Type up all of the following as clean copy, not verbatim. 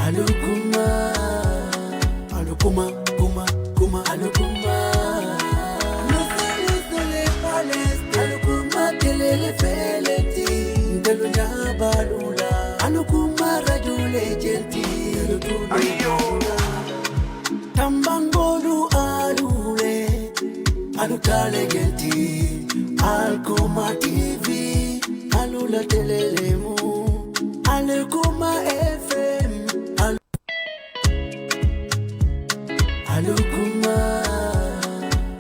Alukuma, alukuma, kuma, kuma, alukuma. Nusele pales, alukuma kelele feleti, ndelunya balula. Alukuma rajule genti, alukuma. Tambangolu alule, alukale genti, alukuma TV, alula telelemu, alukuma FM. Alukuma,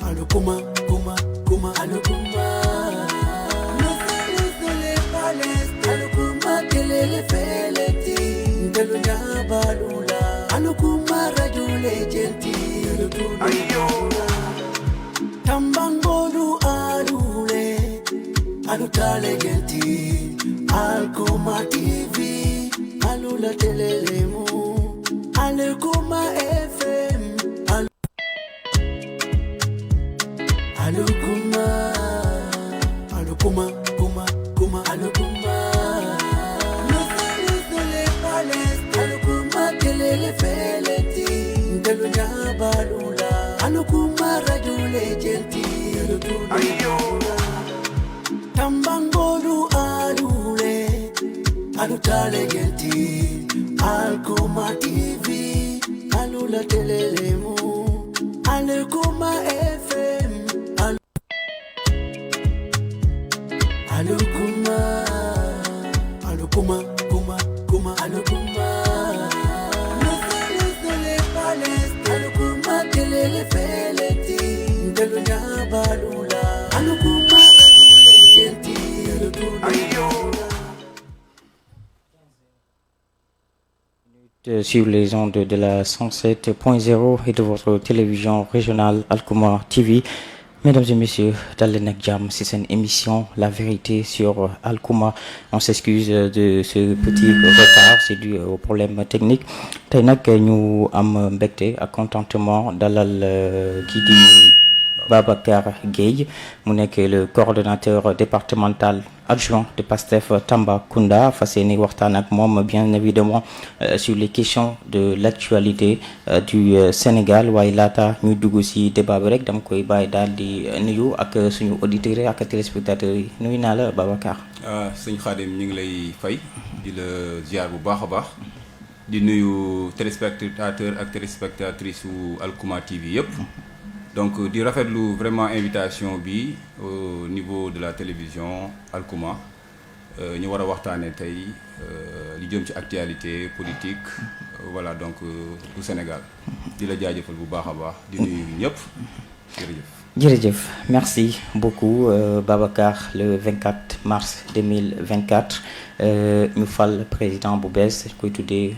alukuma, kuma, kuma, alukuma. Nusele pales, alukuma kelele feleti, ndelunya balula. Alukuma rajule genti, alukuma. Tambangolu alule, alutale genti, alukuma TV, alula telelemu, alukuma FM. Alukuma, alukuma, kuma, kuma, alukuma. Nusele pales, alukuma kelele feleti, ndelunya balula. Alukuma rajule genti, alukuma. Tambangolu alule, alutale genti, alukuma TV, alula telelemu, alukuma FM. Alukuma, alukuma, kuma, kuma, alukuma. Nusele pales, alukuma kelele feleti, ndelunya balula. Alukuma rajule genti, alukuma. Sur les ondes de la 107.0 et de votre télévision régionale Alkouma TV. Mesdames et messieurs, dal leen ak jàmm ci seen émission La Vérité sur Alkouma. On s'excuse de ce petit retard, c'est dû au problème technique. Tey nag ñu am mbégte ak contentement dalal kii di Babacar Gueye mu nekk le coordonnateur départemental adjoint de PASTEF Tambacounda fas yéene waxtaan ak moom bien évidemment sur les questions de l'actualité du Sénégal waaye laata ñuy dugg ci débat bi rek dama koy bàyyi daal di nuyu ak suñu auditeurs ak téléspectateurs yi nuyu naa la Babacar. sëñ Khadim ñu ngi lay fay di la ziar bu baax a baax di nuyu téléspectateurs ak téléspectatrices su Alkouma TV yëpp. Donc di rafetlu vraiment invitation bi au niveau de la télévision Alkouma ñu war a waxtaanee tey li jëm ci actualité politique voilà donc du Sénégal di la jaajëfal bu baax a baax di nuyu ñëpp jërëjëf. jërëjëf merci beaucoup Babacar le 24 mars 2024 ñu fal président bu bees koy tuddee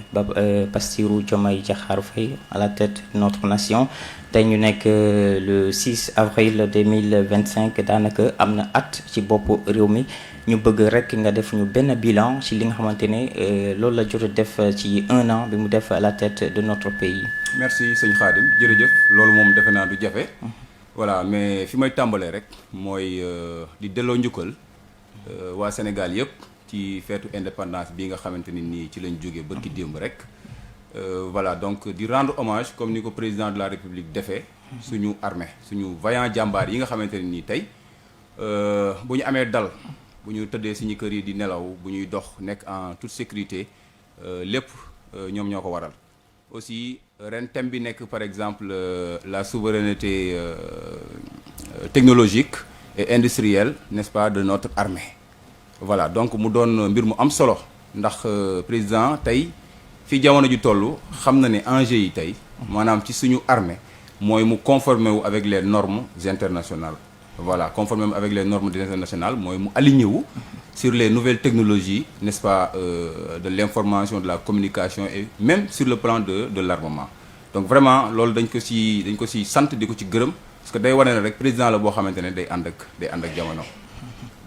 Bassirou Diomaye Diakhar Faye à la tête de notre nation. tey ñu nekk le 6 avril 2025 daanaka am na at ci bopp réew mi ñu bëgg rek nga def ñu benn bilan ci li nga xamante ne loolu la jot a def ci 1 an bi mu def à la tête de notre pays. merci sëñ Khadim jërëjëf loolu moom defe naa du jafe. voilà mais fi may tàmbalee rek mooy di delloo njukkal waa Sénégal yëpp ci feetu indépendance bi nga xamante ni nii ci lañ jógee bërki démb rek. Voilà donc di rendre hommage comme ni ko président de la République defee suñu armée suñu vaillant jàmbaar yi nga xamante ne nii tey bu ñu amee dal bu ñu tëddee suñu kër yi di nelaw bu ñuy dox nekk en toute sécurité lépp ñoom ñoo ko waral. aussi ren thème bi nekk par exemple la souveraineté technologique et industrielle n'est-ce pas de notre armée. Voilà donc mu doon mbir mu am solo ndax président tey. fi jamono ju toll xam na ne enjeu yi tey maanaam ci suñu armée mooy mu conformer wu avec les normes internationales voilà conformer wu avec les normes internationales mooy mu aligné wu sur les nouvelles technologies n'est-ce pas de l'information de la communication et même sur le plan de l'armement donc vraiment loolu dañ ko ci sant di ko ci gërëm parce que day wane ne rek président la boo xamante ne day ànd ak jamono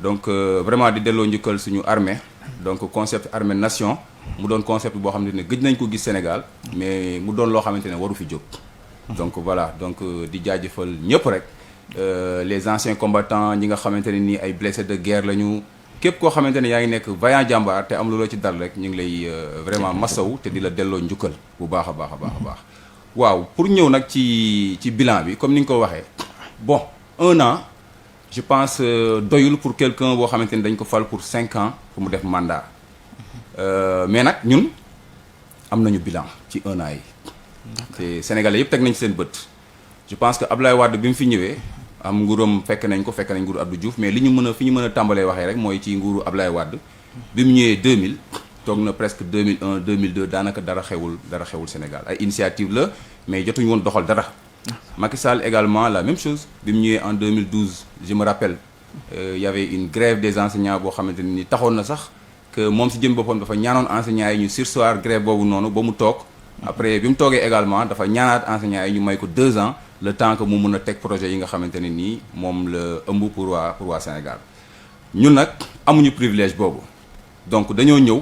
donc vraiment di delloo njukkal suñu armée donc concept armée nation mu doon concept boo xamante ne gëj nañ ko gis Sénégal mais mu doon loo xamante ne waru fi jóg donc voilà donc di jaajëfal ñëpp rek les anciens combattants ñi nga xamante ne nii ay blessés de guerre lañu képp koo xamante ne yaa ngi nekk vaillant jàmbaar te am lu la ci dal rek ñu ngi lay vraiment masaw te di la delloo njukkal bu baax a baax a baax a baax. waaw pour ñëw nag ci bilan bi comme ni nga ko waxee bon 1 an je pense doyul pour quelqu'un boo xamante ni dañ ko fal pour 5 ans pour mu def mandat mais nag ñun am nañu bilan ci 1 an yi. te Sénégalais yëpp teg nañ seen bët. je pense que Abdoulaye Wade bi mu fi ñëwee am nguuram fekk nañ nguuru Abdou Diouf mais li ñu mën a fi ñu mën a tàmbalee waxee rek mooy ci nguuru Abdoulaye Wade bi mu ñëwee 2000 toog na presque 2001 2002 daanaka dara xewul Sénégal ay initiative la mais jotuñu woon doxal dara. Macky Sall également la même chose bi mu ñëwee en 2012 je me rappelle y avait une grève des enseignants boo xamante ni taxoon na sax que moom si jëm boppam dafa ñaanoon enseignants yi ñu surseoir grève boobu noonu ba mu toog. après bi mu toogee également dafa ñaanaat enseignants yi ñu may ko 2 ans le temps que mu mën a teg projet yi nga xamante ne nii moom la ëmb pour waa Sénégal ñun nag amuñu privilège boobu donc dañoo ñëw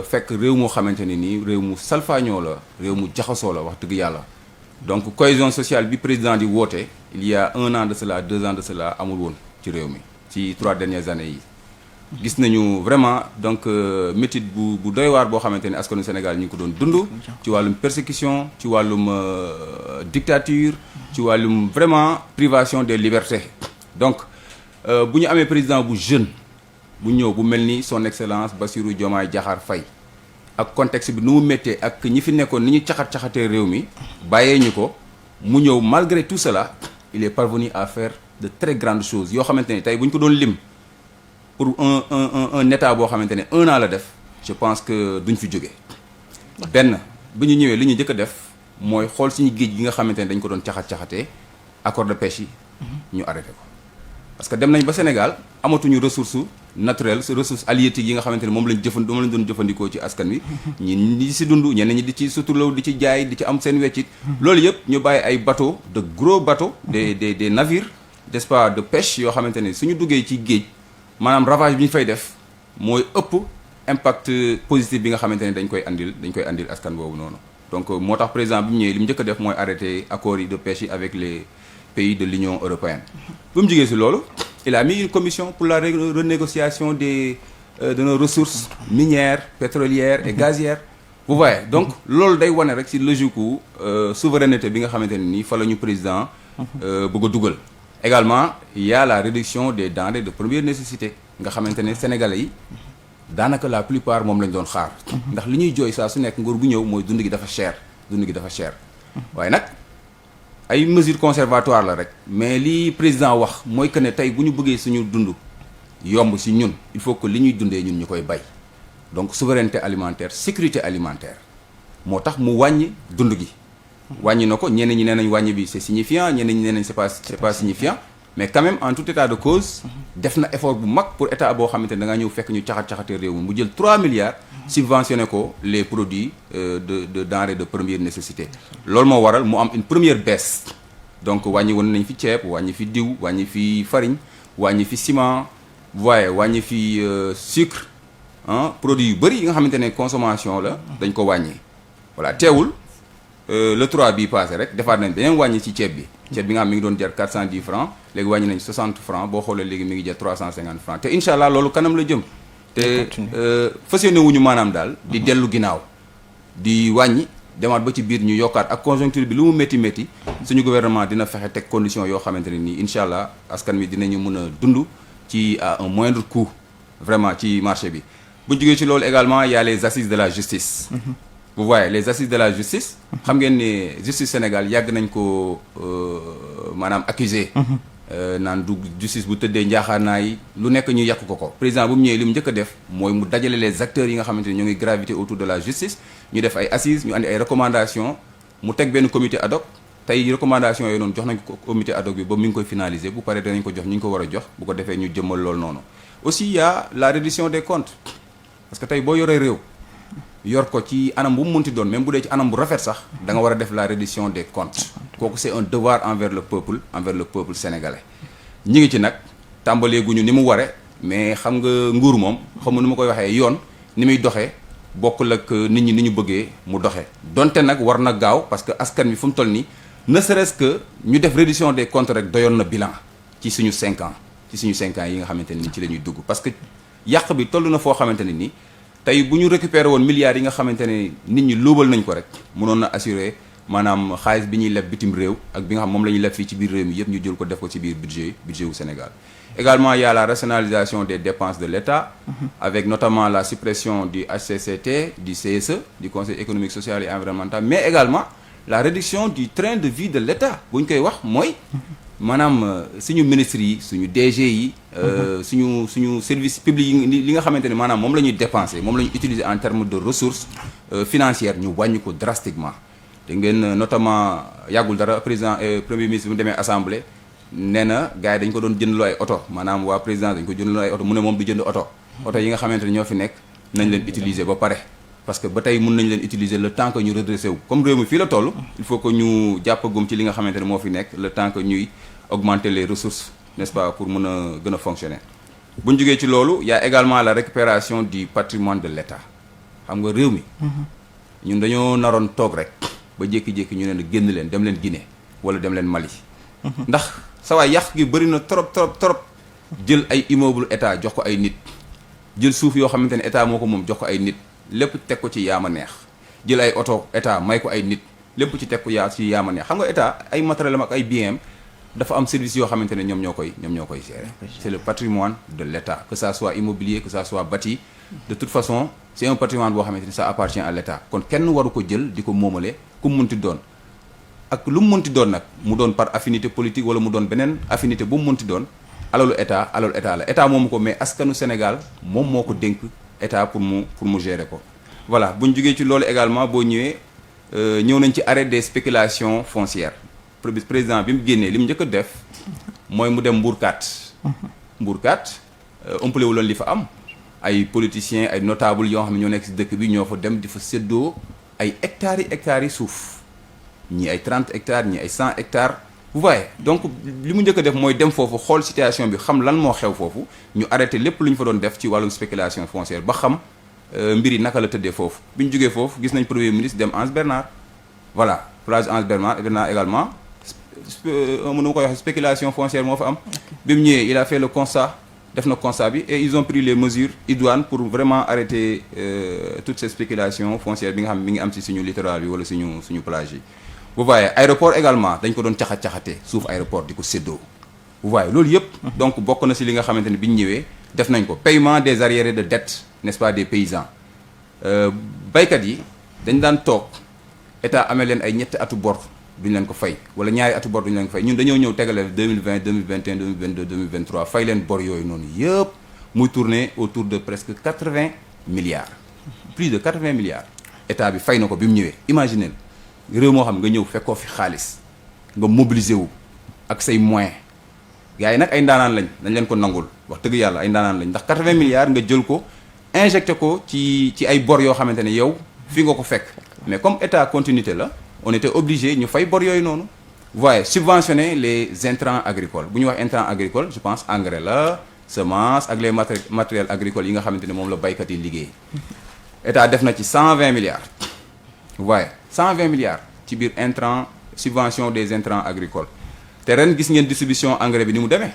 fekk réew moo xamante ne nii réew mu salfaañoo la réew mu jaxasoo la wax dëgg yàlla donc cohésion sociale bi président di woote il y a 1 an de cela 2 ans de cela amul woon ci réew mi ci 3 dernières années yi. gis nañu vraiment donc métit bu doy waar boo xamante ne askanu Sénégal ñu ngi ko doon dund ci wàllum persécution ci wàllum dictature ci wàllum vraiment privation des libertés donc bu ñu amee président bu jeune bu ñëw bu mel ni son excellence Bassirou Diomaye Diakhar Faye ak contexte bi nu mu méttee ak ñi fi nekkoon ni ñu caxat-caxatee réew mi bàyyee ñu ko mu ñëw malgré tout cela il est parvenu à faire de très grandes choses yoo xamante ne tey bu ñu ko doon lim pour un état boo xamante ne 1 an la def je pense que duñ fi jóge benn bi ñu ñëwee li ñu njëkk a def mooy xool suñu géej gi nga xamante ne dañ ko doon caxat-caxatee accord de pêche yi ñu arrêté ko parce que dem nañ ba Sénégal amatuñu ressource naturelle ressource halieutique yi nga xamante ne moom lañ doon jëfandikoo ci askan wi ñi di si dund ñeneen ñi di ci suturlaw di ci jaay di ci am seen weccit loolu yëpp ñu bàyyi ay bateaux de gros bateaux des navires n'est-ce pas de pêche yoo xamante ne suñu duggee ci géej maanaam ravage bi ñu fay def mooy ëpp impact positif bi nga xamante ne dañ koy andil askan boobu noonu donc moo tax président bi mu ñëwee li mu njëkk a def mooy arrêter accords yi de pêche yi avec les pays de l'Union européenne. bu mu jógee si loolu il a mis une commission pour la renégociation de nos ressources minières pétrolières et gazières vous voyez donc loolu day wane rek si logique gu souveraineté bi nga xamante ne nii fa la ñu président bëgg a dugal. également il y a la réduction des denrées de première nécessité nga xamante ne sénégalais yi daanaka la plupart moom lañ doon xaar ndax li ñuy jooy saa su nekk nguur gu ñëw mooy dund gi dafa cher waaye nag ay mesures conservatoires la rek mais li président wax mooy que ne tey bu ñu bëggee suñu dund yomb si ñun il faut que li ñuy dundee ñun ñu koy bay donc souveraineté alimentaire sécurité alimentaire moo tax mu wàññi dund gi wàññi na ko ñeneen ñi nee nañ wàññi bi c'est signifiant ñeneen ñi nee nañ c'est pas signifiant mais quand même en tout état de cause def na effort bu mag pour état boo xamante ne da nga ñëw fekk ñu caxat-caxatee réew mi mu jël 3 milliards subventionné ko les produits de denrées de première nécessité loolu moo waral mu am une première baisse donc wàññi woon nañ fi ceeb wàññi fi diw wàññi fi farine wàññi fi ciment voyez wàññi fi sucre produits yu bëri yi nga xamante ne consommation la dañ ko wàññi voilà teewul le 3 bii passé rek defaat nañ dañu wàññi ci ceeb bi nga xam mi ngi doon jar 410 francs léegi wàññi nañ 60 francs boo xoolee léegi mi ngi jar 350 francs te incha allah loolu kanam la jëm te fas yéene wuñu maanaam daal di dellu ginnaaw di wàññi demaat ba ci biir ñu yokkaat ak conjoncture bi lu mu métti métti suñu gouvernement dina fexe teg condition yoo xamante ne nii incha allah askan wi dinañu mën a dund ci à un moindre coût vraiment ci marché bi bu ñu jógee ci loolu également il y a les assises de la justice vous voyez les assises de la justice xam ngeen ne justice Sénégal yàgg nañ ko maanaam accusé naan du justice bu tëddee njaaxaanaay lu nekk ñu yàq ko président bu mu ñëwee li mu njëkk a def mooy mu dajale les acteurs yi nga xamante ne ñoo ngi gravité autour de la justice ñu def ay assises ñu andi ay recommandations mu teg benn comité ad hoc tey recommandations yooyu noonu jox nañ ko comité ad hoc bi ba mi ngi koy finaliser bu paree danañ ko jox ñu ngi ko war a jox bu ko defee ñu jëmmal loolu noonu aussi il y a la reddition des comptes parce que tey boo yoree réew yor ko ci anam bu mu mënti doon même bu dee ci anam bu rafet sax da nga war a def la reddition des comptes kooku c'est un devoir envers le peuple sénégalais ñi ngi ci nag tàmbaleeguñu ni mu ware mais xam nga nguur moom xam nu ma koy waxee yoon ni muy doxee bokkul ak nit ñi ni ñu bëggee mu doxee donte nag war na gaaw parce que askan wi fu mu toll nii ne serait-ce que ñu def reddition des comptes rek doyoon na bilan ci suñu 5 ans ci suñu 5 ans yi nga xamante ne ni ci la ñuy dugg parce que yàq bi toll na foo xamante ne ni tey bu ñu récupérer woon milliards yi nga xamante ne nit ñi luubal nañ ko rek mënoon na assurer maanaam xaalis bi ñuy leb bitim réew ak bi nga xam moom la ñuy leb fii ci biir réew mi yëpp ñu jël ko def ko ci biir budget wu Sénégal. Également, il y a la rationalisation des dépenses de l'État, avec notamment la suppression du HCCT, du CSE, du Conseil économique, social et environnemental, mais également la réduction du train de vie de l'État. Bu ñu koy wax mooy maanaam suñu ministres yi suñu DG yi suñu service public yi li nga xamante ne maanaam moom la ñuy dépenser moom la ñuy utiliser en termes de ressources financières ñu wàññi ko drastiquement. Dégg ngeen notamment yàggul dara président premier ministre bu demee assemblée. Nee na gars yi dañ ko doon jëndloo ay oto maanaam waa président dañ ko jëndloo ay oto mu ne moom du jënd oto yi nga xamante ne ñoo fi nekk nañ leen utiliser ba pare parce que ba tey mun nañ leen utiliser le temps que ñu redressé wu comme réew mi fii la toll il faut que ñu jàppagum ci li nga xamante ne moo fi nekk le temps que ñuy augmenter les ressources n'est-ce pas pour mën a gën a fonctionner bu ñu jógee ci loolu y a également la récupération du patrimoine de l'État xam nga réew mi ñun dañoo naroon toog rek ba jékki-jékki ñu ne génn leen dem leen Guinée wala dem leen Mali ndax sa waay yàq gi bëri na trop jël ay immeuble état jox ko ay nit jël suuf yoo xamante ne état moo ko moom jox ko ay nit lépp teg ko ci yaama neex jël ay oto état may ko ay nit lépp ci teg ko ci yaama neex xam nga état ay matériel am ak ay biens dafa am service yoo xamante ne ñoom ñoo koy gérer c'est le patrimoine de l'état que ça soit immobilier que ça soit bâti de toute façon c'est un patrimoine boo xamante ne ça appartient à l'état kon kenn waru ko jël di ko moomale ku mu munti doon ak lu mu mënti doon nag mu doon par affinité politique wala mu doon beneen affinité bu mu mënti doon alalu état la état moomu ko mais askanu Sénégal moom moo ko dénk état pour mu gérer ko. voilà bu ñu jógee ci loolu également boo ñëwee ñëw nañ ci arrêt des spéculations foncières président bi mu génnee li mu njëkk a def mooy mu dem Mbourkat. Mbourkat ëmpale wu loon li fa am ay politiciens ay notables yoo xam ne ñoo nekk ci dëkk bi ñoo fa dem di fa séddoo ay hectares yi suuf. ñii ay 30 hectares ñii ay 100 hectares vous voyez donc li mu njëkk a def mooy dem foofu xool situation bi xam lan moo xew foofu ñu arrêté lépp lu ñu fa doon def ci wàllum spéculation foncière ba xam mbir yi naka la tëddee foofu bi ñu jógee foofu gis nañ premier ministre dem Anse Bernard voilà plage Anse Bernard également mënu ma koy wax spéculation foncière moo fa am bi mu ñëwee il a fait le constat def na constat bi et ils ont pris les mesures idoines pour vraiment arrêter toutes ces spéculations foncières bi nga xam mi ngi am ci suñu littoral bi wala suñu plage yi. vous voyez aéroport également dañ ko doon caxatee suuf aéroport di ko séddoo vous voyez loolu yëpp donc bokk na ci li nga xamante ne bi ñu ñëwee def nañ ko paiement des arriérés de dette n'est-ce pas des paysans baykat yi dañ daan toog état amee leen ay ñetti atu bor duñ leen ko fay wala ñaari atu bor duñ leen ko fay ñun dañoo ñëw tegale 2020 2021 2022 2023 fay leen bor yooyu noonu yëpp muy tourner autour de presque 80 milliards plus de 80 milliards état bi fay na ko bi mu ñëwee imaginez réew moo xam nga ñëw fekkoo fi xaalis nga mobiliser wu ak say moyens gars yi nag ay ndaanaan lañ dañ leen ko nangul wax dëgg yàlla ay ndaanaan lañ ndax 80 milliards nga jël ko injecté ko ci ay bor yoo xamante ne yow fi nga ko fekk mais comme état continuité la on était obligé ñu fay bor yooyu noonu voyez subventionner les intrants agricoles bu ñu wax intrants agricoles je pense engrais la semence ak les matériels agricoles yi nga xamante ne moom la baykat yi liggéey état def na ci 120 milliards voyez 120 milliards ci biir intrant subvention des intrants agricoles te ren gis ngeen distribution engrais bi ni mu demee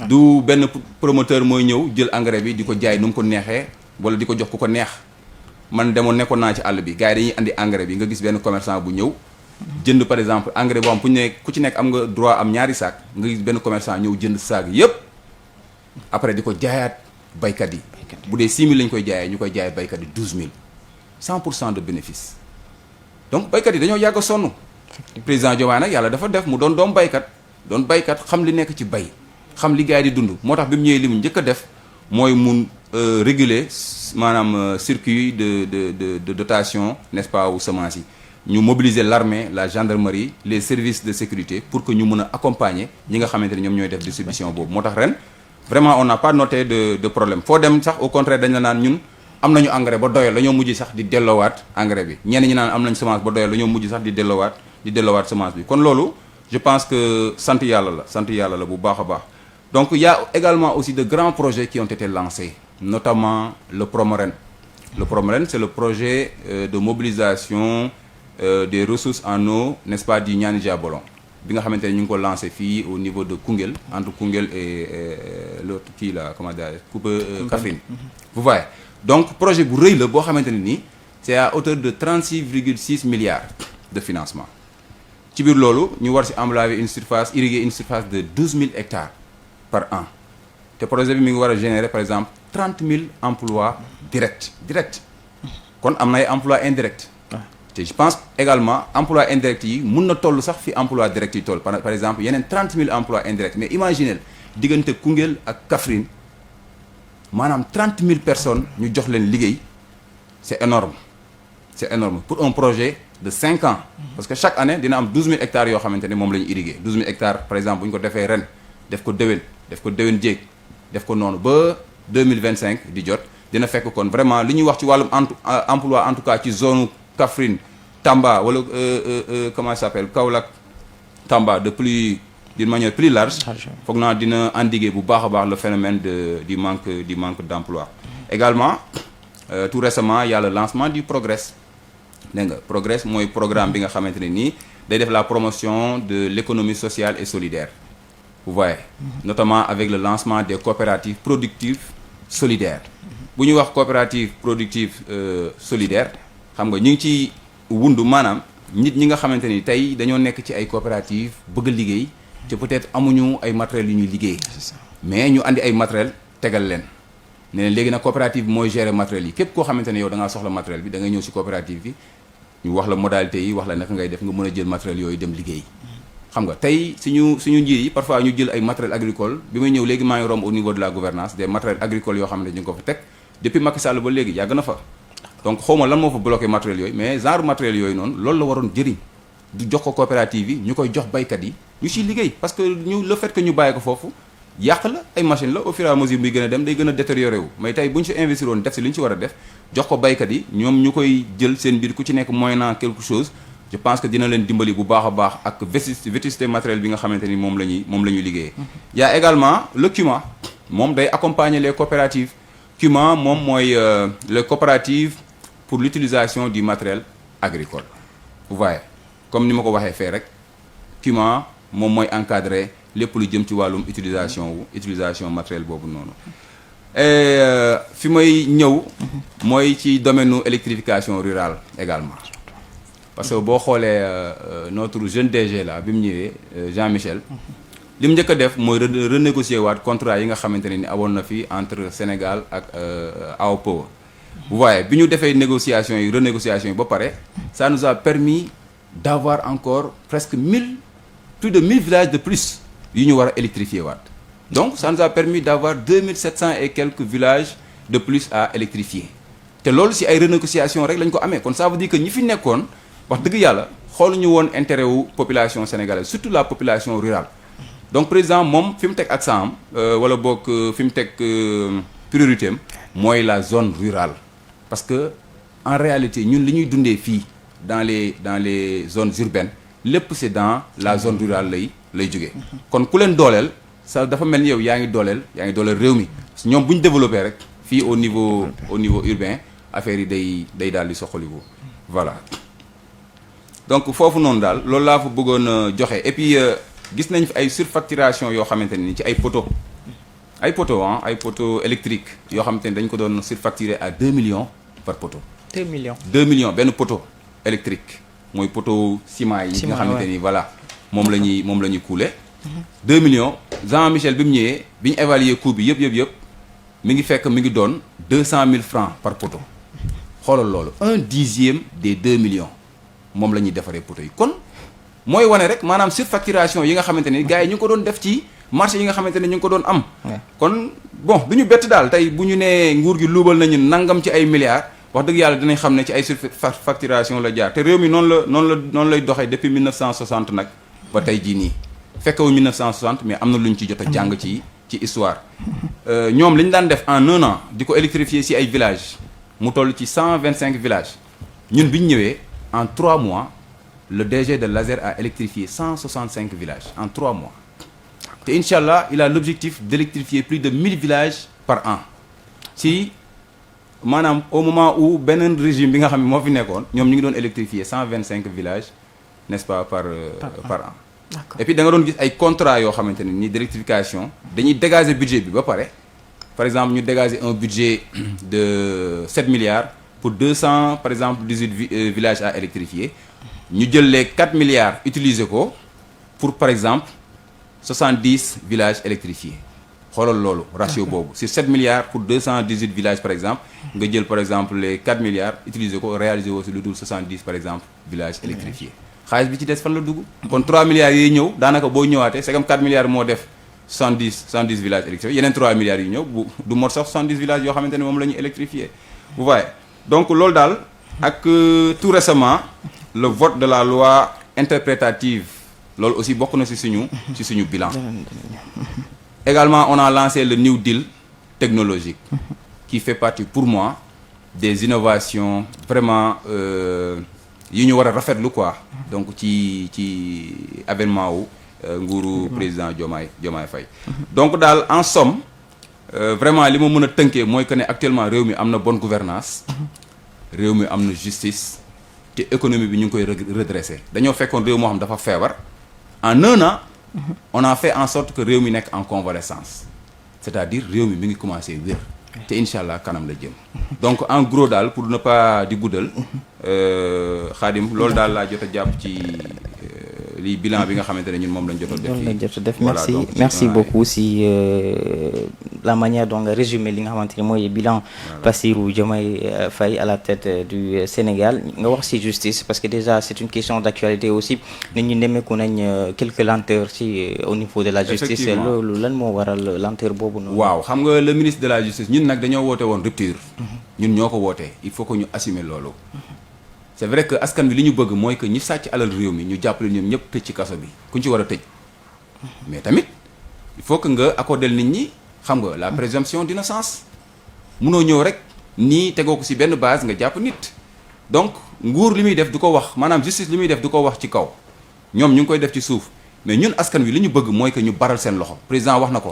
du benn promoteur mooy ñëw jël engrais bi di ko jaay nu mu ko neexee wala di ko jox ku ko neex man demoon nekkoon naa ci àll bi gars yi dañuy andi engrais bi nga gis benn commerçant bu ñëw jënd par exemple engrais boo xam ku ci nekk am nga droit am ñaari saak nga gis benn commerçant ñëw jënd saak yépp après di ko jaayaat baykat yi bu dee 6 000 lañ koy jaayee ñu koy jaay baykat yi 12 000 100% de bénéfice donc baykat yi dañoo yàgg a sonn président Diomaye nag yàlla dafa def mu doon baykat xam li nekk ci bay xam li gars yi di dund moo tax bi mu ñëwee li mu njëkk a def mooy mun réguler maanaam circuit de dotation n'est-ce pas wu semence yi ñu mobiliser l'armée la gendarmerie les services de sécurité pour que ñu mën a accompagner ñi nga xamante ne ñoom ñooy def distribution boobu moo tax ren vraiment on n'a pas noté de problème foo dem sax au contraire dañ la naan ñun am nañu engrais ba doyal dañoo mujj sax di delloowaat engrais bi ñenn ñi naan am nañu semence ba doyal dañoo mujj sax di delloowaat semence bi kon loolu je pense que sant yàlla la bu baax a baax donc il y a également aussi de grands projets qui ont été lancés notamment le Promoren. Le Promoren, c'est le projet de mobilisation des ressources en eau, n'est-ce pas, du Niani Diabolon. bi nga xamante ne ñu ngi ko lancé fii au niveau de Koungheul entre Koungheul et l'autre kii la comment dire Kaffrine. Vous voyez donc projet bu rëy la boo xamante ne nii c'est à hauteur de 36,6 milliards de financement ci biir loolu ñu war si emblaver irriguer une surface de 12 000 hectares par an te projet bi mi ngi war a générer par exemple 30 000 emplois directs kon am na ay emplois indirects. te je pense également emploi indirect yi mun na toll sax fi emploi direct yi toll par exemple yeneen 30 000 emplois indirects mais imaginez diggante Koungheul ak Kaffrine maanaam 30 000 personnes ñu jox leen liggéey c'est énorme pour un projet de 5 ans parce que chaque année dina am 12 000 hectares yoo xamante ne moom la ñu irriguer 12 000 hectares par exemple bu ñu ko defee ren def ko déwén jéeg def ko noonu ba 2025 di jot dina fekk kon vraiment li ñuy wax ci wàllum emploi en tout cas ci zone Kaffrine Tamba wala comment ça s'appelle Kaolack Tamba d'une manière plus large foog naa dina endiguer bu baax a baax le phénomène du manque d'emploi également tout récemment il y a le lancement du Progress dégg nga Progress mooy programme bi nga xamante ne nii day def la promotion de l'économie sociale et solidaire vous voyez notamment avec le lancement des coopératives productives solidaires bu ñuy wax coopérative productive solidaire xam nga ñu ngi ci wundu maanaam nit ñi nga xamante ni tey dañoo nekk ci ay coopérative bëgg a liggéey te peut-être amuñu ay matériels yu ñuy liggéey mais ñu andi ay matériel tegal leen ne leen léegi nag coopérative bi mooy gérer matériels yi képp koo xamante ne yow da ngaa soxla matériel bi da ngay ñëw ci coopérative bi ñu wax la modalité yi wax la naka ngay def nga mën a jël matériel yooyu dem liggéey xam nga tey suñu njiit yi parfois ñu jël ay matériel agricole bi may ñëw léegi maa ngi romb au niveau de la gouvernance des matériels agricoles yoo xam ne ñu ngi ko fa teg depuis Macky Sall ba léegi yàgg na fa donc xawma lan moo fa bloqué matériel yooyu mais genre matériel yooyu noonu loolu la waroon jëriñ du jox ko coopérative yi ñu koy jox baykat yi ñu ciy liggéey parce que le fait que ñu bàyyi ko foofu yàq la ay machine la au fur et à mesure muy gën a dem day gën a détérioré wu mais tey bu ñu si investir woon def si li ñu ci war a def jox ko baykat yi ñoom ñu koy jël seen biir ku ci nekk moyennant quelque chose je pense que dina leen dimbali bu baax a baax ak vétusté matériel bi nga xamante ni moom la ñuy liggéeyee. y a également le CUMA moom day accompagner les coopératives CUMA moom mooy les coopératives pour l'utilisation du matériel agricole vous voyez comme ni ma ko waxee fee rek CUMA moom mooy encadrer lépp lu jëm ci wàllum utilisation matériel boobu noonu fi may ñëw mooy ci domaine u électrification rurale également parce que boo xoolee notre jeune DG là bi mu ñëwee Jean-Michel li mu njëkk a def mooy renégocier waat contrat yi nga xamante ne ni awoon na fi entre Sénégal ak AO Power vous voyez bi ñu defee renégociation yi ba pare ça nous a permis d'avoir encore presque plus de 1000 villages de plus yu ñu war a électrifier waat donc ça nous a permis d'avoir 2700 et quelques villages de plus à électrifier te loolu si ay renégociation rek lañ ko amee kon ça veut dire que ñi fi nekkoon wax dëgg yàlla xooluñu woon intérêt wu population sénégalaise surtout la population rurale donc président moom fi mu teg accent am wala boog fi mu teg priorité am mooy la zone rurale parce que en réalité ñun li ñuy dundee fii dans les zones urbaines lépp c'est dans la zone rurale lay jógee kon ku leen dooleel ça dafa mel ni yow yaa ngi dooleel réew mi ñoom bu ñu développé rek fii au niveau urbain affaire yi day daal di soxaliku voilà donc foofu noonu daal loolu laa fa bëggoon joxe et puis gis nañ fi ay surfacturation yoo xamante ni ci ay poteaux électriques yoo xamante ni dañ ko doon surfacturer à 2 millions par poteau. 2 millions benn poteau électrique mooy poteau ciment yi nga xamante ni voilà moom la ñuy couler 2 millions Jean-Michel bi mu ñëwee bi ñu évaluer coût bi yëpp mi ngi fekk mi ngi doon 200 000 francs par poteau xoolal loolu 1/10 des 2 millions moom la ñuy defaree poteau yi kon mooy wane rek maanaam surfacturation yi nga xamante ni gars yi ñu ngi ko doon def ci marché yi nga xamante ne ñu ngi ko doon am kon bon du ñu bett daal tey bu ñu nee nguur gi luubal nañu nangam ci ay milliards wax dëgg yàlla dinañ xam ne ci ay surfacturation la jaar te réew mi noonu lay doxee depuis 1960 nag ba tey jii nii fekkewu 1960 mais am na lu ñu ci jot a jàng ci histoire ñoom li ñu daan def en 1 an di ko électrifier ci ay villages mu toll ci 125 villages ñun bi ñu ñëwee en 3 mois le DG de l'ASER a électrifié 165 villages en 3 mois te incha allah il a l'objectif d'électrifier plus de 1000 villages par an ci maanaam au moment où beneen régime bi nga xam ne moo fi nekkoon ñoom ñu ngi doon électrifier 125 villages n'est-ce pas par an D'accord. et puis da nga doon gis ay contrat yoo xamante ne ni d'électrification dañuy dégager budget bi ba pare par exemple ñu dégager un budget de 7 milliards pour 200 par exemple 18 villages à électrifier ñu jël les 4 milliards utiliser ko pour par exemple 70 villages électrifiés xoolal loolu ratio boobu sur 7 milliards pour 218 villages par exemple nga jël par exemple les 4 milliards utiliser ko réaliser ko si lu dul 70 par exemple villages électrifiés xaalis bi ci des fan la dugg kon 3 milliards yi ñëw daanaka boo ñëwaatee c'est comme 4 milliards moo def 70 villages électrifiés yeneen 3 milliards yi ñëw bu du mot sax 70 villages yoo xamante ne moom la ñu électrifié vous voyez donc loolu daal ak tout récemment le vote de la loi interprétative loolu aussi bokk na ci suñu bilan également on a lancé le New Deal technologique qui fait partie pour moi des innovations vraiment yi ñu war a rafetlu quoi donc ci avènement wu nguuru président Diomaye Faye donc daal en somme vraiment li ma mën a tënkee mooy que ne actuellement réew mi am na bonne gouvernance réew mi am na justice te économie bi ñu ngi koy redresser dañoo fekkoon réew moo xam dafa feebar en un an on a fait en sorte que réew mi nekk en convalescence c'est-à-dire réew mi ngi commencé wér te incha allah kanam la jëm donc en gros daal pour ne pas di guddal Khadim loolu daal laa jot a jàpp ci lii bilan bi nga xamante ne ñun moom lañ jot a def merci beaucoup si la manière dont nga résumé li nga xamante ni mooy bilan Bassirou Diomaye Faye à la tête du Sénégal nga wax si justice parce que déjà c'est une question d'actualité aussi nit ñi nemmeeku nañ quelques lenteurs ci au niveau de la justice loolu lan moo waral lenteur boobu noonu waaw xam nga le ministre de la justice ñun nag dañoo woote woon rupture ñun ñoo ko wootee il faut que ñu assumer loolu c'est vrai que askan bi li ñu bëgg mooy que ñi sàcc alal réew mi ñu jàppale ñoom ñëpp tëj ci kaso bi ku ñu ci war a tëj mais tamit il faut que nga accorder nit ñi xam nga la présomption d'innocence munoo ñëw rek nii tegoo ko ci benn base nga jàpp nit donc nguur li muy def du ko wax maanaam justice li muy def du ko wax ci kaw ñoom ñu ngi koy def ci suuf mais ñun askan wi li ñu bëgg mooy que ñu baral seen loxo président wax na ko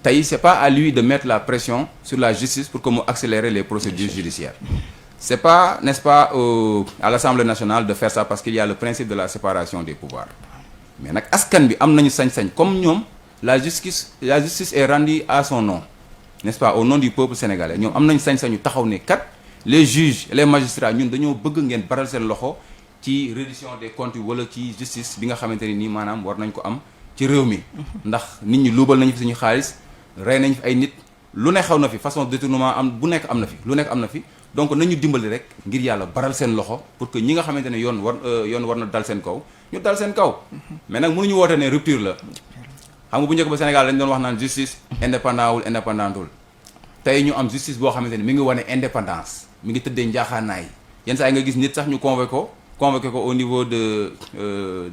tey c'est pas à lui de mettre la pression sur la justice pour que mu accélérer les procédures judiciaires c'est pas n'est-ce pas à l'Assemblée nationale de faire ça parce qu'il y a le principe de la séparation des pouvoirs mais nag askan bi am nañu sañ-sañ comme ñoom la justice est rendue à son nom n'est-ce pas au nom du peuple sénégalais ñoom am nañu sañ-sañu taxaw ne kat les juges et les magistrats ñun dañoo bëgg ngeen baral seen loxo ci reddition des comptes wala ci justice bi nga xamante ne nii maanaam war nañ ko am ci réew mi ndax nit ñi luubal nañu fi suñu xaalis rey nañ fi ay nit lu ne xaw na fi façon détournement am bu nekk am na fi lu nekk am na fi donc nañu dimbali rek ngir yàlla baral seen loxo pour que ñi nga xamante ne yoon war na dal seen kaw ñu dal seen kaw mais nag mënuñu woote ne rupture la xam nga bu njëkk ba Sénégal dañ doon wax naan justice indépendantul tey ñu am justice boo xamante ne mi ngi wane indépendance mi ngi tëddee njaaxaanaay yenn saa yi nga gis nit sax ñu convoqué ko au niveau de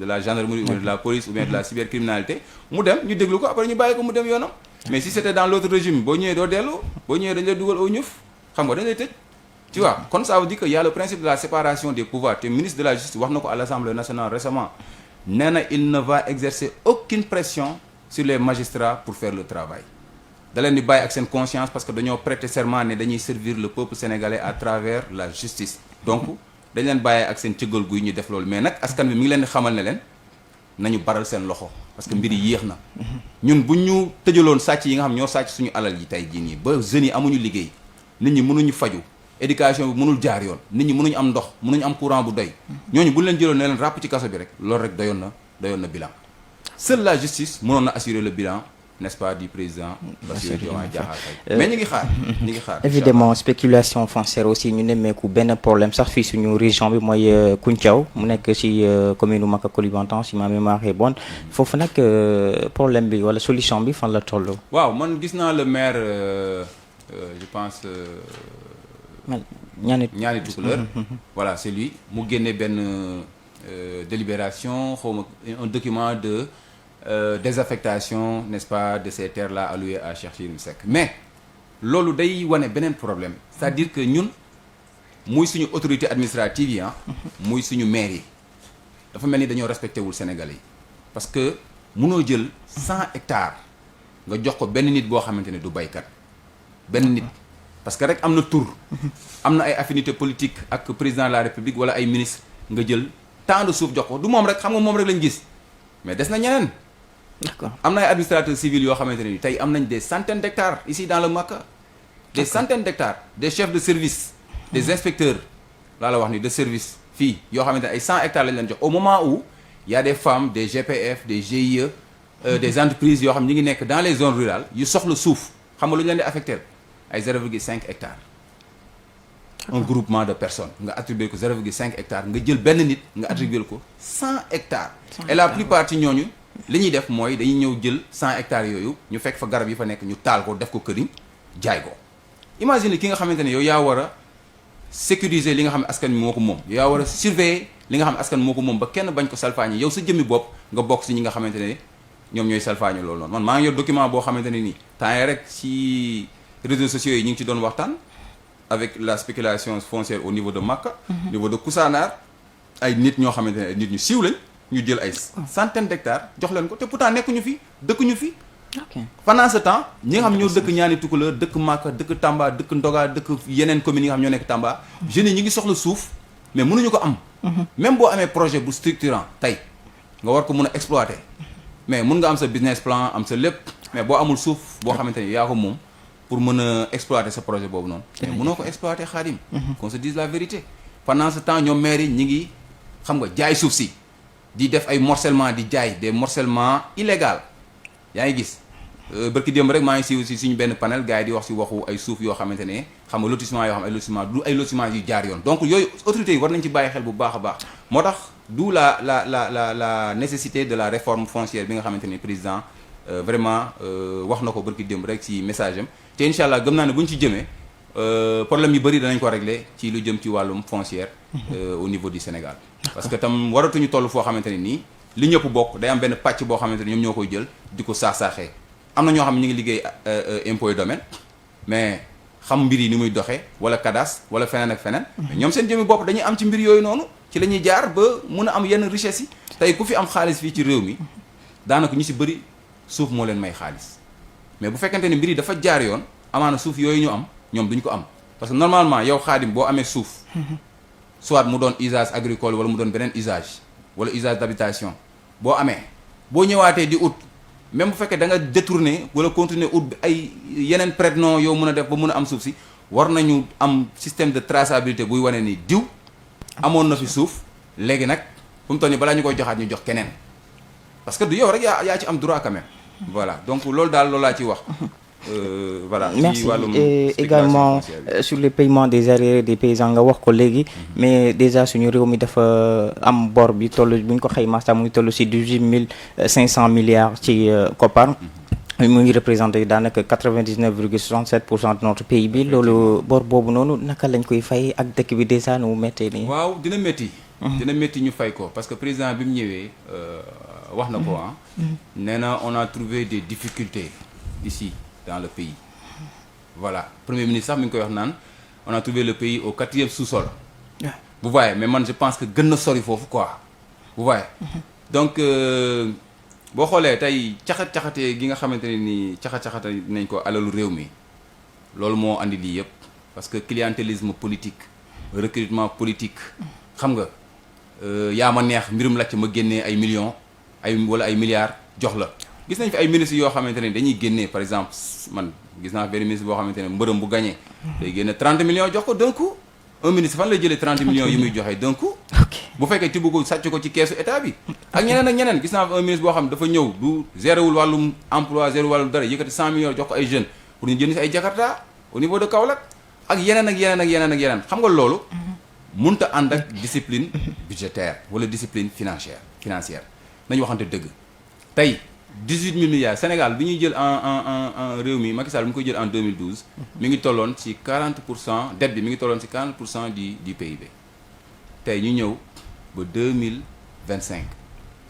la gendarmerie ou de la police ou bien de la cybercriminalité mu dem ñu déglu ko après ñu bàyyi ko mu dem yoonam mais si c'était dans l'autre régime boo ñëwee doo dellu boo ñëwee dañ lay dugal au ñuf xam nga dañ lay tëj tu vois kon ça veut dire que y a le principe de la séparation des pouvoirs te ministre de la justice wax na ko à l'Assemblée nationale récemment nee na il ne va exercer aucune pression sur les magistrats pour faire le travail da leen di bàyyi ak seen conscience parce que dañoo prêter serment ne dañuy servir le peuple sénégalais à travers la justice donc dañ leen bàyyi ak seen cëggal guy ñu def loolu mais nag askan bi mi ngi leen di xamal ne leen nañu baral seen loxo parce que mbir yi yéex na ñun bu ñu tëjaloon sàcc yi nga xam ñoo sàcc suñu alal yi tey jii nii ba jeunes yi amuñu liggéey nit ñi mënuñu faju éducation bi mënul jaar yoon nit ñi mënuñu am ndox mënuñu am courant bu doy ñooñu bu ñu leen jëloon ne leen ràpp ci kaso bi rek loolu rek doyoon na bilan seule la justice mënoon na assurer le bilan n'est-ce pas du président Bassirou Diomaye Diakhar Faye mais ñi ngi xaar évidemment spéculation foncière aussi ñu nemmeeku benn problème sax fii suñu région bi mooy Kountiao mu nekk ci commune u Maka Koulibantang si ma mémoire est bonne foofu nag problème bi wala solution bi fan la toll waaw man gis naa le maire je pense Ñaani Tukulër voilà c'est lui mu génne benn délibération xawma un document de désaffectation n'est-ce pas de ces terres-là allouées à Cheikh Yérim Seck mais loolu day wane beneen problème c'est-à-dire que ñun muy suñu autorité administrative yi muy suñu maire yi dafa mel ni dañoo respecté wul Sénégalais yi parce que mënoo jël 100 hectares nga jox ko benn nit boo xamante ne du baykat benn nit parce que rek am na tur am na ay affinité politique ak président de la République wala ay ministre nga jël tant de suuf jox ko du moom rek xam nga moom rek lañ gis mais des na ñeneen. D'accord. am na ay administrateurs civils yoo xamante ne ni tey am nañ des centaines d'hectares ici dans le Maka. Des centaines d'hectares des chefs de service. Des inspecteurs laa la wax ni de service fii yoo xamante ne ay 100 hectares lañ leen jox au moment où il y a des femmes des GPF des GIE. Des entreprises yoo xam ñi ngi nekk dans les zones rurales yu soxla suuf xam nga lu ñu leen di affecter ay 0,5 hectares. Un groupement de personnes nga attribué ko 0,5 hectares nga jël benn nit nga attribué ko 100 hectares. Et la plupart ci ñooñu li ñuy def mooy dañuy ñëw jël 100 hectares yooyu ñu fekk fa garab yi fa nekk ñu taal ko def ko këriñ jaay ko. Imagine ki nga xamante ne yow yaa war a sécuriser li nga xam ne askan wi moo ko moom yaa war a surveiller li nga xam ne askan moo ko moom ba kenn bañ ko salfaañi yow sa jëmmi bopp nga bokk si ñi nga xamante ne ñoom ñooy salfaañu loolu noonu man maa ngi yor document boo xamante ne nii temps yi rek ci réseaux sociaux yi ñu ngi ci doon waxtaan avec la spéculation foncière au niveau de Maka. Au niveau de Koussanar ay nit ñoo xamante ne ay nit ñu siiw lañ ñu jël ay centaines d'hectares jox leen ko te pourtant nekkuñu fi dëkkuñu fi. Ok. Pendant ce temps ñi nga xam ñoo dëkk ñaani Tukulóor dëkk Maka dëkk Tamba dëkk Ndoga dëkk yeneen communes yi nga xam ñoo nekk Tamba jeunes yi ñu ngi soxla suuf mais mënuñu ko am. Même boo amee projet bu structurant tey nga war ko mun a exploiter mais mun nga am sa business plan am sa lépp mais boo amul suuf boo xamante ni yaa ko moom pour mën a exploiter sa projet boobu noonu. mais mënoo ko exploiter Khadim. qu'on se dise la vérité. Pendant ce temps ñoom maires yi ñi ngi xam nga jaay suuf si di def ay morcellement di jaay des morcellements illégaux yaa ngi gis. Barki démb rek maa ngi si aussi suñu benn panel gars yi di wax si waxu ay suuf yoo xamante ne xam nga lotissement yoo xam ay lotissement du ay lotissement yu jaar yoon donc yooyu autorités yi war nañ ci bàyyi xel bu baax a baax moo tax d'où la nécessité de la réforme foncière bi nga xamante ni président vraiment wax na ko barki démb rek ci message am te incha allah gëm naa ne bu ñu ci jëmee problème yu bëri danañ ko régler ci lu jëm ci wàllum foncière au niveau du Sénégal parce que tam waratuñu toll foo xamante ne nii li ñëpp bokk day am benn pàcc boo xamante ne ñoom ñoo koy jël di ko saax-saaxee am na ñoo xam ne ñu ngi liggéey impôt et domaine mais xam mbir yi ni muy doxee wala cadastre wala feneen ak feneen mais ñoom seen jëmmi bopp dañuy am ci mbir yooyu noonu ci la ñuy jaar ba mun a am yenn richesse yi tey ku fi am xaalis fii ci réew mi daanaka ñu si bëri suuf moo leen may xaalis mais bu fekkente ni mbir yi dafa jaar yoon amaana suuf yooyu ñu am ñoom duñ ko am parce que normalement yow Khadim boo amee suuf soit mu doon usage agricole wala mu doon beneen usage wala usage d'habitation boo amee boo ñëwaatee di ut même bu fekkee da nga détourner wala continuer ut ay yeneen prête-nom yow mën a def ba mën a am suuf si war nañu am système de traçabilité buy wane ni diw amoon na fi suuf léegi nag fu mu toll nii balaa ñu koy joxaat ñu jox keneen parce que du yow rek yaa ci am droit quand même voilà donc loolu daal loolu laa ciy wax. Voilà. Merci. Et également sur le paiement des arriérés des paysans nga wax ko léegi mais déjà suñu réew mi dafa am bor bi toll bu ñu ko xaymaa sax mu ngi toll ci 18 milliards ci koppar mu ngi représenté daanaka 99,67% de notre PIB loolu bor boobu noonu naka lañ koy fay ak dëkk bi déjà nu mu méttee nii. waaw dina métti. dina métti ñu fay ko parce que président bi mu ñëwee wax na ko nee na on a trouvé des difficultés ici. Dans le pays voilà premier ministre sax mi ngi koy wax naan on a trouvé le pays au 4e sous-sol. Vous voyez mais man je pense que gën na sori foofu quoi vous voyez. Donc boo xoolee tey caxat-caxatee gi nga xamante ne nii caxat-caxate nañ ko alalu réew mi loolu moo andi lii yëpp parce que clientélisme politique recrutement politique xam nga yaa ma neex mbirum lacc ma génnee ay millions wala ay milliards jox la. gis nañ fi ay ministres yoo xamante ne dañuy génnee par exemple man gis naa benn ministre boo xamante ne mbërëm bu gagné day génne 30 millions jox ko d'un coup un ministre fan lay jëlee 30 millions yi muy joxe d'un coup bu fekkee tibb ko sàcc ko ci keesu état bi ak ñeneen gis naa fi un ministre boo xam dafa ñëw du géréwul wàllum emploi géréwul wàllum dara yëkkati 100 millions jox ko ay jeunes pour ñu jënd si ay Jakarta au niveau de Kaolack ak yeneen xam nga loolu munta ànd ak discipline budgétaire wala discipline financière nañu waxante dëgg tey 18 000 milliards Sénégal bi ñuy jël en réew mi Macky Sall mi ngi koy jël en 2012 mi ngi tolloon ci 40% dette bi mi ngi tolloon ci 40% du PIB tey ñu ñëw ba 2025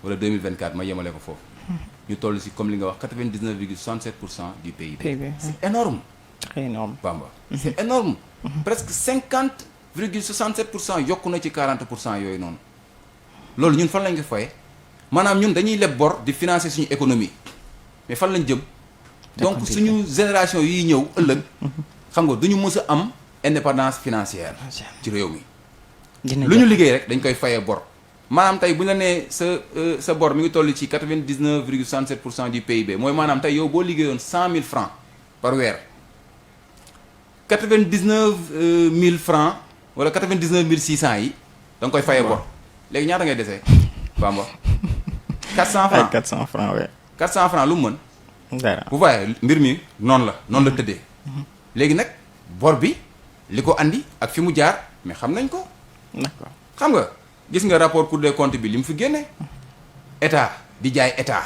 wala 2024 ma yemale ko foofu ñu toll ci comme li nga wax 99,67% du PIB. C'est énorme. Très énorme. Bamba c'est énorme. Presque 50,67% yokku na ci 40% yooyu noonu loolu ñun fan lañ ko foyee. maanaam ñun dañuy leb bor di financer suñu économie mais fan lañ jëm donc suñu génération yi ñëw ëllëg xam nga duñu mës a am indépendance financière ci réew mi lu ñu liggéey rek dañ koy fayee bor maanaam tey bu ñu la nee sa bor mi ngi toll ci 99,67% du PIB mooy maanaam tey yow boo liggéeyoon 100 000 francs par weer 99 000 francs wala 99 600 yi da nga koy fayee bor léegi ñaata ngay desee Bamba 400 francs 400 francs ouais. 400 francs lu mu mën. dara vous voyez mbir mi noonu la tëddee. léegi nag bor bi li ko andi ak fi mu jaar mais xam nañ ko. d'accord xam nga gis nga rapport Cour des comptes bi li mu fi génne. état di jaay état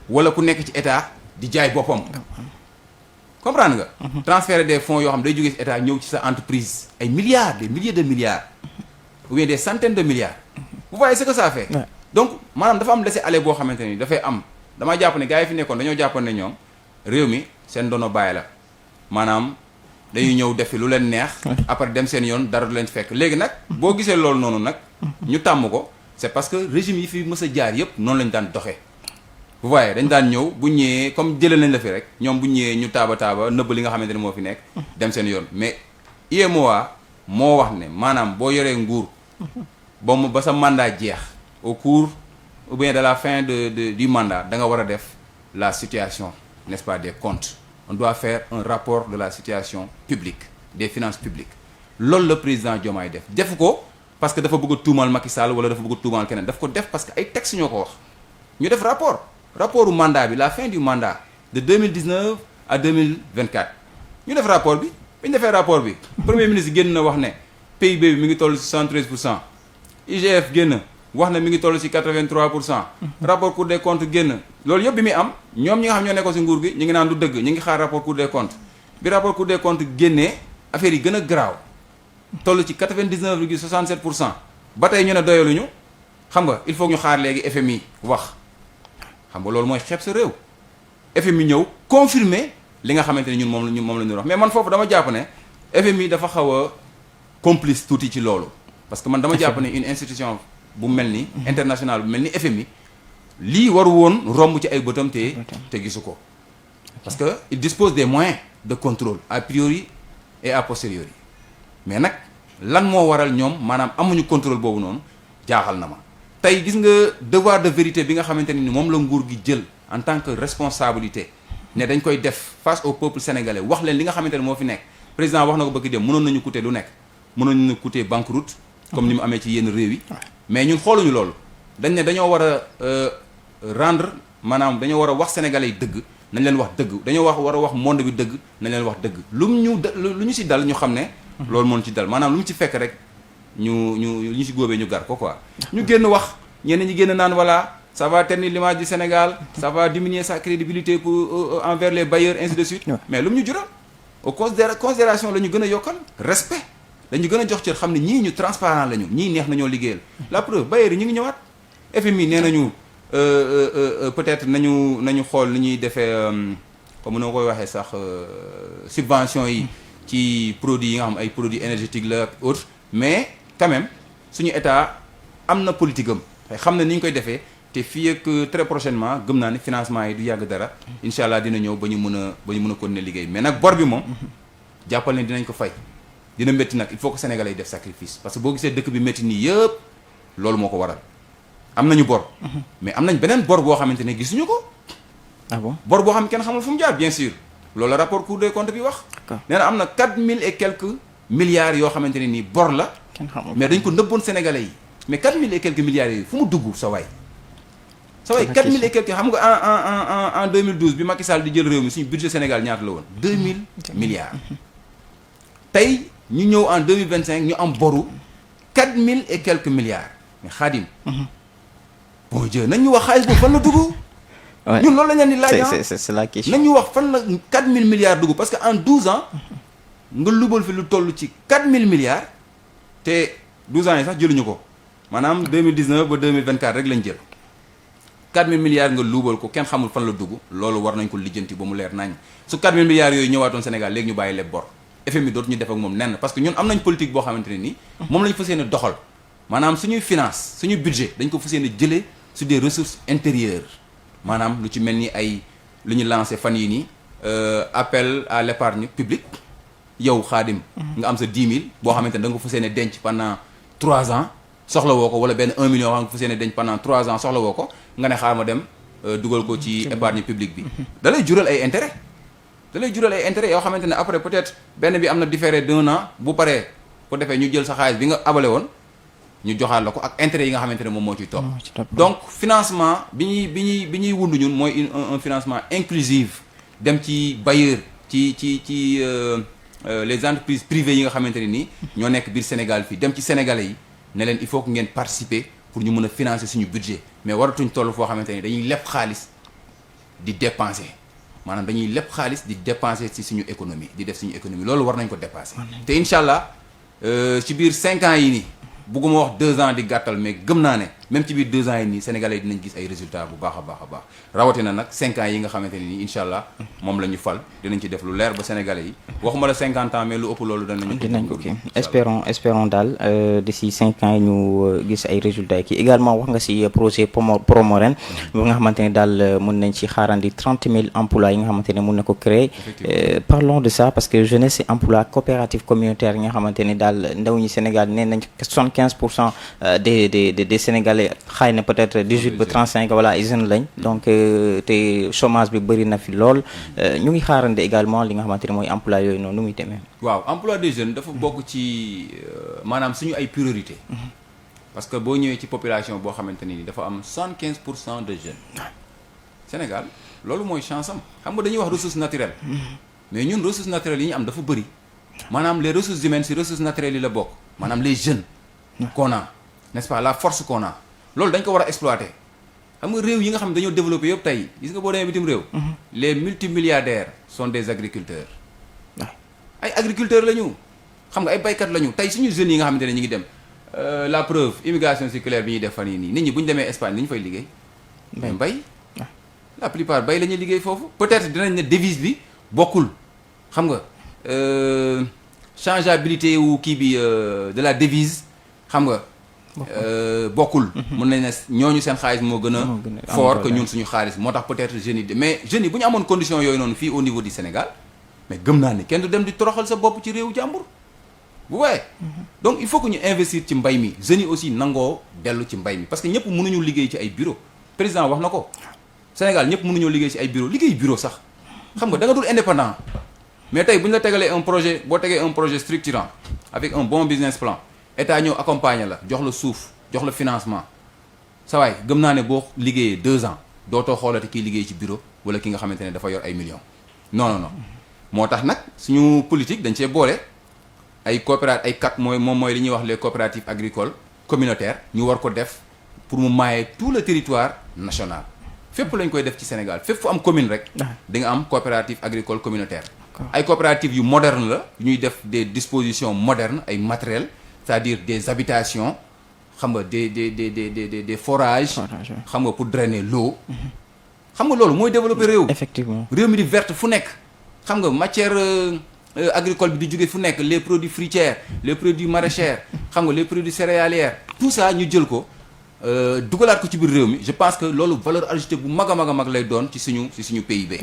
wala ku nekk ci état di jaay boppam. comprendre nga. transférer des fonds yoo xam day jógee ci état ñëw ci sa entreprise ay milliards des milliers de milliards ou bien des centaines de milliards. vous voyez ce que ça fait. Ouais. donc maanaam dafa am laisser-aller boo xamante ni dafay am damaa jàpp ne gars yi fi nekkoon dañoo jàppoon ne ñoom réew mi seen dono bàyyi la maanaam dañuy ñëw def fi lu leen neex. après dem seen yoon dara du leen fekk léegi nag boo gisee loolu noonu nag. ñu tàmm ko c'est parce que régime yi fi mës a jaar yëpp noonu lañu daan doxee. vous voyez dañ daan ñëw bu ñëwee comme jëlee nañ la fi rek ñoom bu ñëwee ñu taaba nëbb li nga xamante ne moo fi nekk. dem seen yoon mais UEMOA moo wax ne maanaam boo yoree nguur. ba sa mandat jeex au cours ou bien de la fin du mandat da nga war a def la situation n'est-ce pas des comptes on doit faire un rapport de la situation publique des finances publiques loolu la président Diomaye def ko parce que dafa bëgg a tuumal Macky Sall wala dafa bëgg a tuumal keneen daf ko def parce que ay textes ñoo ko wax ñu def rapportu mandat bi la fin du mandat de 2019 à 2024 ñu def rapport bi ñu defee rapport bi premier ministre génn na wax ne PIB bi mi ngi toll ci 73%. IGF génn wax na mi ngi toll ci 83%. rapport Cour des comptes génn loolu yëpp bi muy am ñoom ñi nga xam ñoo nekkoon ci nguur gi ñu ngi naan du dëgg ñu ngi xaar rapport Cour des comptes bi rapport Cour des comptes génnee affaire yi gën a garaaw toll ci 99,67% ba tey ñu ne doyaluñu xam nga il faut ñu xaar léegi FMI wax xam nga loolu mooy xeeb sa réew FMI ñëw confirmer li nga xamante ne ñun moom la ñu wax mais man foofu dama jàpp ne FMI dafa xaw a complice tuuti ci loolu. parce que man dama jàpp ne une institution bu mel ni internationale bu mel ni FMI lii waru woon romb ci ay bëtam te gisu ko parce que il dispose des moyens de contrôle a priori et a posteriori mais nag lan moo waral ñoom maanaam amuñu contrôle boobu noonu jaaxal na ma tey gis nga devoir de vérité bi nga xamante ni moom la nguur gi jël en tant que responsabilité ne dañ koy def face au peuple sénégalais wax leen li nga xamante ne moo fi nekk président wax na ko bëgg dem mënoon nañu coûter lu nekk mënoon nañu coûter banqueroute comme ni mu amee ci yenn réew yi mais ñun xooluñu loolu dañ ne dañoo war a rendre maanaam dañoo war a wax sénégalais yi dëgg nañ leen wax dëgg dañoo war a wax monde bi dëgg nañ leen wax dëgg lu ñu ci dal ñu xam ne loolu moo ci dal maanaam lu mu ci fekk rek ñu ci góobee ñu gar ko quoi ñu génn wax ñenn ñi génn naan voilà ça va ternir l'image du Sénégal ça va diminuer sa crédibilité pour envers les bailleurs ainsi de suite mais lu mu ñu jural au considération la ñu gën a yokkal respect dañu gën a jox cër xam ne ñii ñu transparent lañu ñii neex nañoo liggéeyal la preuve bailleurs yi ñu ngi ñëwaat FMI nee nañu peut-être nañu xool ni ñuy defee comme noo koy waxee sax subvention yi ci produits yi nga xam ay produits énergétiques la ak autres mais quand même suñu état am na politique am xam na ni ñu koy defee te fii ak très prochainement gëm naa ne financement yi du yàgg dara incha allah dina ñëw ba ñu mën a continuer liggéey mais nag bor bi moom jàppal ne dinañ ko fay dina métti nag il faut que sénégalais yi def sacrifice parce que boo gisee dëkk bi métti nii yëpp loolu moo ko waral am nañu bor mais am nañ beneen bor boo xamante ne gisuñu ko ah bon bor boo xam kenn xamul fu mu jaar bien sûr loolu la rapport Cour des comptes bi wax nee na am na 4000 et quelques milliards yoo xamante ne nii bor la mais dañ ko nëbboon sénégalais yi mais 4000 et quelques milliards yi fu mu dugg sa waay 4000 et quelques xam nga en 2012 bi Macky Sall di jël réew mi suñu budget Sénégal ñaata la woon 2000 milliards tey ñu ñëw en 2025 ñu am boru 4000 et quelques milliards mais Khadim bon Dieu nañ ñu wax xaalis boobu fan la dugg ñun loolu la ñu leen di laaj c'est la question nañ ñu wax fan la 4000 milliards dugg parce que en 12 ans nga lubal fi lu toll ci 4000 milliards te 12 ans yi sax jëluñu ko maanaam 2019 ba 2024 rek lañ jël 4000 milliards nga luubal ko kenn xamul fan la dugg loolu war nañ ko lijjanti ba mu leer nañ su 4000 milliards yooyu ñëwaatoon Sénégal léegi ñu bàyyi leb bor FMI dootu ñu def ak moom nenn parce que ñun am nañ politique boo xamante ne nii moom la ñu fas yéene doxal maanaam suñuy finance suñuy budget dañ ko fas yéene jëlee sur des ressources intérieures maanaam lu ci mel ni ay lu ñu lancé fan yii nii appel à l'épargne publique yow Khadim nga am sa 10 000 boo xamante ne da nga ko fas yéene denc pendant 3 ans soxla woo ko wala benn 1 million xam nga fu seene dañ pendant 3 ans soxla woo ko nga ne xaar ma dem dugal ko ci épargne publique bi da lay jural ay intérêt yoo xamante ne après peut-être benn bi am na différé d'1 an bu paree ko defee ñu jël sa xaalis bi nga abale woon ñu joxaat la ko ak intérêt yi nga xamante ne moom moo ciy topp donc financement bi ñuy wund ñun mooy un financement inclusif dem ci bailleur ci les entreprises privées yi nga xamante ne nii ñoo nekk biir Sénégal fii dem ci sénégalais yi ne leen il faut que ngeen participer pour ñu mën a financer suñu budget mais waratuñ toll foo xamante ni dañuy leb xaalis di dépenser maanaam dañuy leb xaalis di dépenser ci suñu économie di def suñu économie loolu war nañ ko dépasser te incha allah ci biir 5 ans yi nii bugguma wax 2 ans di gàttal mais gëm naa ne même ci biir 2 ans yi nii sénégalais yi dinañ gis ay résultats bu baax a baax rawatina nag 5 ans yi nga xamante ne nii incha allah moom la ñu fal dinañ ci def lu leer ba sénégalais yi waxuma la 50 ans mais lu ëpp loolu dinañ ko kii espérons daal d'ici 5 ans yi ñu gis ay résultats ki également wax nga si projet Promoren ba nga xamante ne daal mën nañ ci xaarandi 30 000 emplois yi nga xamante ne mën na ko créer parlons de ça parce que jeunesse et emploi coopérative communautaire yi nga xamante ne daal ndaw ñi Sénégal nee nañ 75% des Sénégalais xëy na peut-être 18 ba 35 voilà ay jeunes lañ donc te chômage bi bëri na fi lool ñu ngi xaarande également li nga xamante ne mooy emploi yooyu noonu nu muy demee. waaw emploi des jeunes dafa bokk ci maanaam suñu ay priorité parce que boo ñëwee ci population boo xamante ni dafa am 75% de jeunes Sénégal loolu mooy chance am xam nga dañuy wax ressources naturelles mais ñun ressources naturelles yi ñu am dafa bëri maanaam les ressources humaines si ressources naturelles yi la bokk maanaam les jeunes qu'on a n'est-ce pas la force qu'on a loolu dañ ko war a exploiter xam nga réew yi nga xam ne dañoo développé yëpp tey gis nga boo demee bitim réew les multimilliardaires sont des agriculteurs ay agriculteurs la ñu xam nga ay baykat la ñu tey suñu jeunes yi nga xamante ne ñu ngi dem la preuve immigration circulaire bi ñuy def fan yii nii nit ñi bu ñu demee Espagne ni ñu fay liggéey mbay la plupart bay la ñuy liggéey foofu peut-être dinañ ne devise bi bokkul xam nga changeabilité wu kii bi de la devise xam nga bokkul mën nañ ne ñooñu seen xaalis moo gën a fort que ñun suñu xaalis moo tax peut-être jeunes yi mais jeunes yi bu ñu amoon condition yooyu noonu fii au niveau du Sénégal mais gëm naa ne kenn du dem di toroxal sa bopp ci réewu jàmbur bu waaye donc il faut que ñu investir ci mbay mi jeunes yi aussi nangoo dellu ci mbay mi parce que ñëpp mënuñu liggéey ci ay bureau président wax na ko Sénégal ñëpp mënuñoo liggéey ci ay bureau sax xam nga da nga dul indépendant mais tey bu ñu la tegalee un projet boo tegee un projet structurant avec un bon business plan état ñëw accompagner la jox la suuf jox la financement sa waay gëm naa ne boo liggéeyee 2 ans dootoo xoolati kiy liggéey ci bureau wala ki nga xamante ne dafa yor ay millions non moo tax nag suñu politique dañ cee boole ay coopérative ay CAC mooy li ñuy wax les coopératives agricoles communautaires ñu war ko def pour mu maaye tout le territoire national fépp lañ koy def ci Sénégal fépp fu am commune rek di nga am coopérative agricole communautaire ay coopératives yu moderne la ñuy def des dispositions modernes ay matériels c'est-à-dire des habitations xam nga des forages xam nga pour drainer l'eau xam nga loolu mooy développer réew effectivement réew mi di verte fu nekk xam nga matière agricole bi di jóge fu nekk les produits fruitiers les produits maraîchers xam nga les produits céréaliers tout ça ñu jël ko dugalaat ko ci biir réew mi je pense que loolu valeur ajoutée bu mag a mag lay doon ci suñu PIB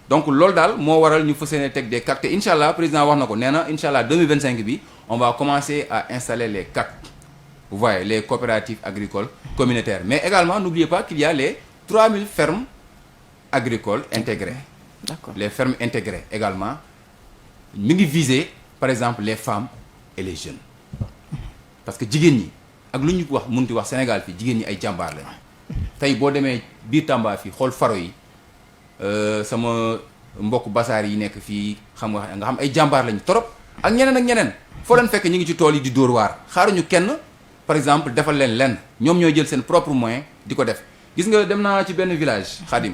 donc loolu daal moo waral ñu fas yéene teg des CAC te incha allah président wax na ko nee na incha allah 2025 bi on va commencer à installer les CAC vous voyez les coopératives agricoles communautaires mais également n'oubliez pas qu'il y a les 3000 fermes agricoles intégrées d'accord les fermes intégrées également mi ngi viser par exemple les femmes et les jeunes parce que jigéen ñi ak lu ñu wax mënti wax Sénégal fii jigéen ñi ay jàmbaar lañu tey boo demee biir Tamba fii xool faro yi sama mbokk basaar yi nekk fii xam nga xam ay jàmbaar lañu trop ak ñeneen foo leen fekk ñu ngi ci tool yi di dóor waar xaaruñu kenn par exemple defal leen lenn ñoom ñooy jël seen propre moyen di ko def gis nga dem naa ci benn village Khadim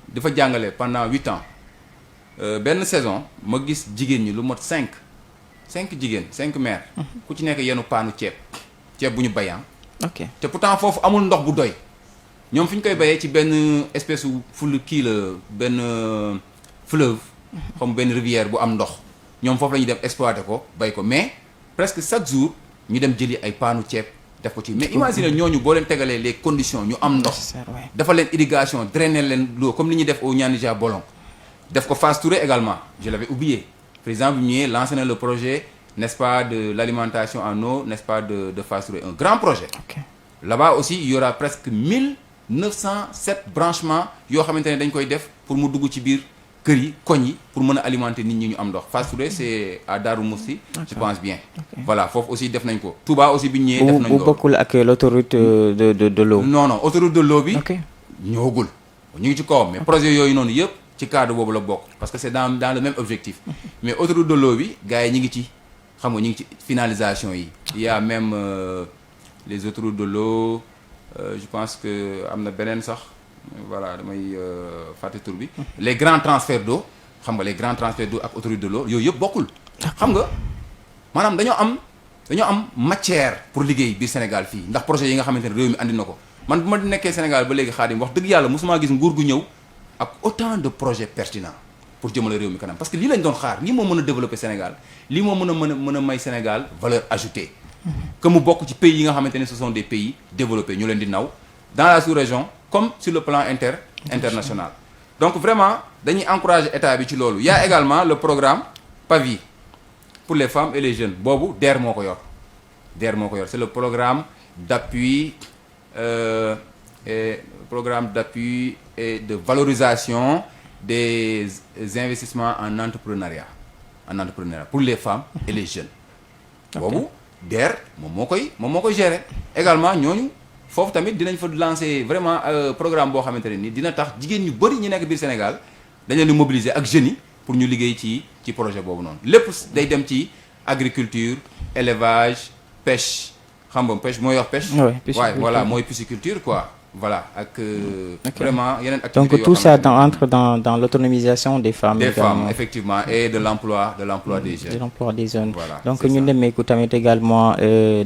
dafa jàngale pendant 8 ans benn saison ma gis jigéen ñi lu mot 5 jigéen 5 mères ku ci nekk yenu paanu ceeb bu ñu bayaan ok te pourtant foofu amul ndox bu doy ñoom fi ñu koy bayee ci benn espèce u kii la benn fleuve comme benn rivière bu am ndox ñoom foofu la ñuy dem exploiter ko bay ko mais presque chaque jour ñu dem jëli ay paanu ceeb def ko ci mais imagine ñooñu boo leen tegalee les conditions ñu am ndox dafa leen irrigation drainer leen l'eau comme li ñuy def au Nianija Bolon def ko Fass Touré également je l'avais oublié président bi ñëwee lancé na le projet n'est-ce pas, de l'alimentation en eau, n'est-ce pas, de Fass Touré, un grand projet. Ok. Là-bas aussi il y aura presque 1907 branchements yoo xamante ne dañ koy def pour mu dugg ci biir kër yi koñ yi pour mën a alimenter nit ñi ñu am ndox. Fass Touré c'est à Darou Moussi, je pense bien. Voilà foofu aussi def nañ ko. Touba aussi bi ñu ñëwee def nañ ko. bu bokkul ak l'autoroute de l'eau. non autoroute de l'eau bi. ok ñëwagul ñu ngi ci kawam mais projet yooyu noonu yëpp ci cadre boobu la bokk parce que c'est dans le même objectif. mais autoroute de l'eau bi gars yi ñi ngi ci xam nga ñu ngi ci finalisation yi. il y a même les autoroutes de l'eau je pense que am na beneen sax voilà damay fàtte tur bi. les grands transferts d'eau xam nga les grands transferts d'eau ak autoroute de l'eau yooyu yëpp bokkul. xam nga maanaam dañoo am matière pour liggéey biir Sénégal fii ndax projet yi nga xamante ne réew mi andi na ko. man bu ma nekkee Sénégal ba léegi Khadim wax dëgg yàlla mosuma gis nguur gu ñëw ak autant de projets pertinents pour jëmale réew mi kanam parce que lii lañ doon xaar lii moo mën a développer Sénégal lii moo mën a may Sénégal valeur ajoutée que mu bokk ci pays yi nga xamante ne ce sont des pays développés ñu leen di naw dans la sous-région comme sur le plan international. donc vraiment dañuy encourager état bi ci loolu. Il y a également le programme PAVI pour les femmes et les jeunes boobu DER moo ko yor c'est le programme d'appui programme d'appui et de valorisation des investissements en entrepreneuriat pour les femmes et les jeunes. boobu DER moom moo koy gérer également ñooñu foofu tamit dinañ fa lancer vraiment programme boo xamante ne ni dina tax jigéen ñu bari ñu nekk biir Sénégal dañ leen di mobiliser ak jeunes yi pour ñu liggéey ci projet boobu noonu lépp day dem ci agriculture élevage pêche. xam nga pêche mooy wax pêche. waaye voilà mooy pisciculture quoi. voilà ak vraiment yeneen activités donc tout ça entre dans l'autonomisation des femmes. des femmes effectivement et de l'emploi des jeunes. de l'emploi des jeunes. voilà donc ñu nemmeeku tamit également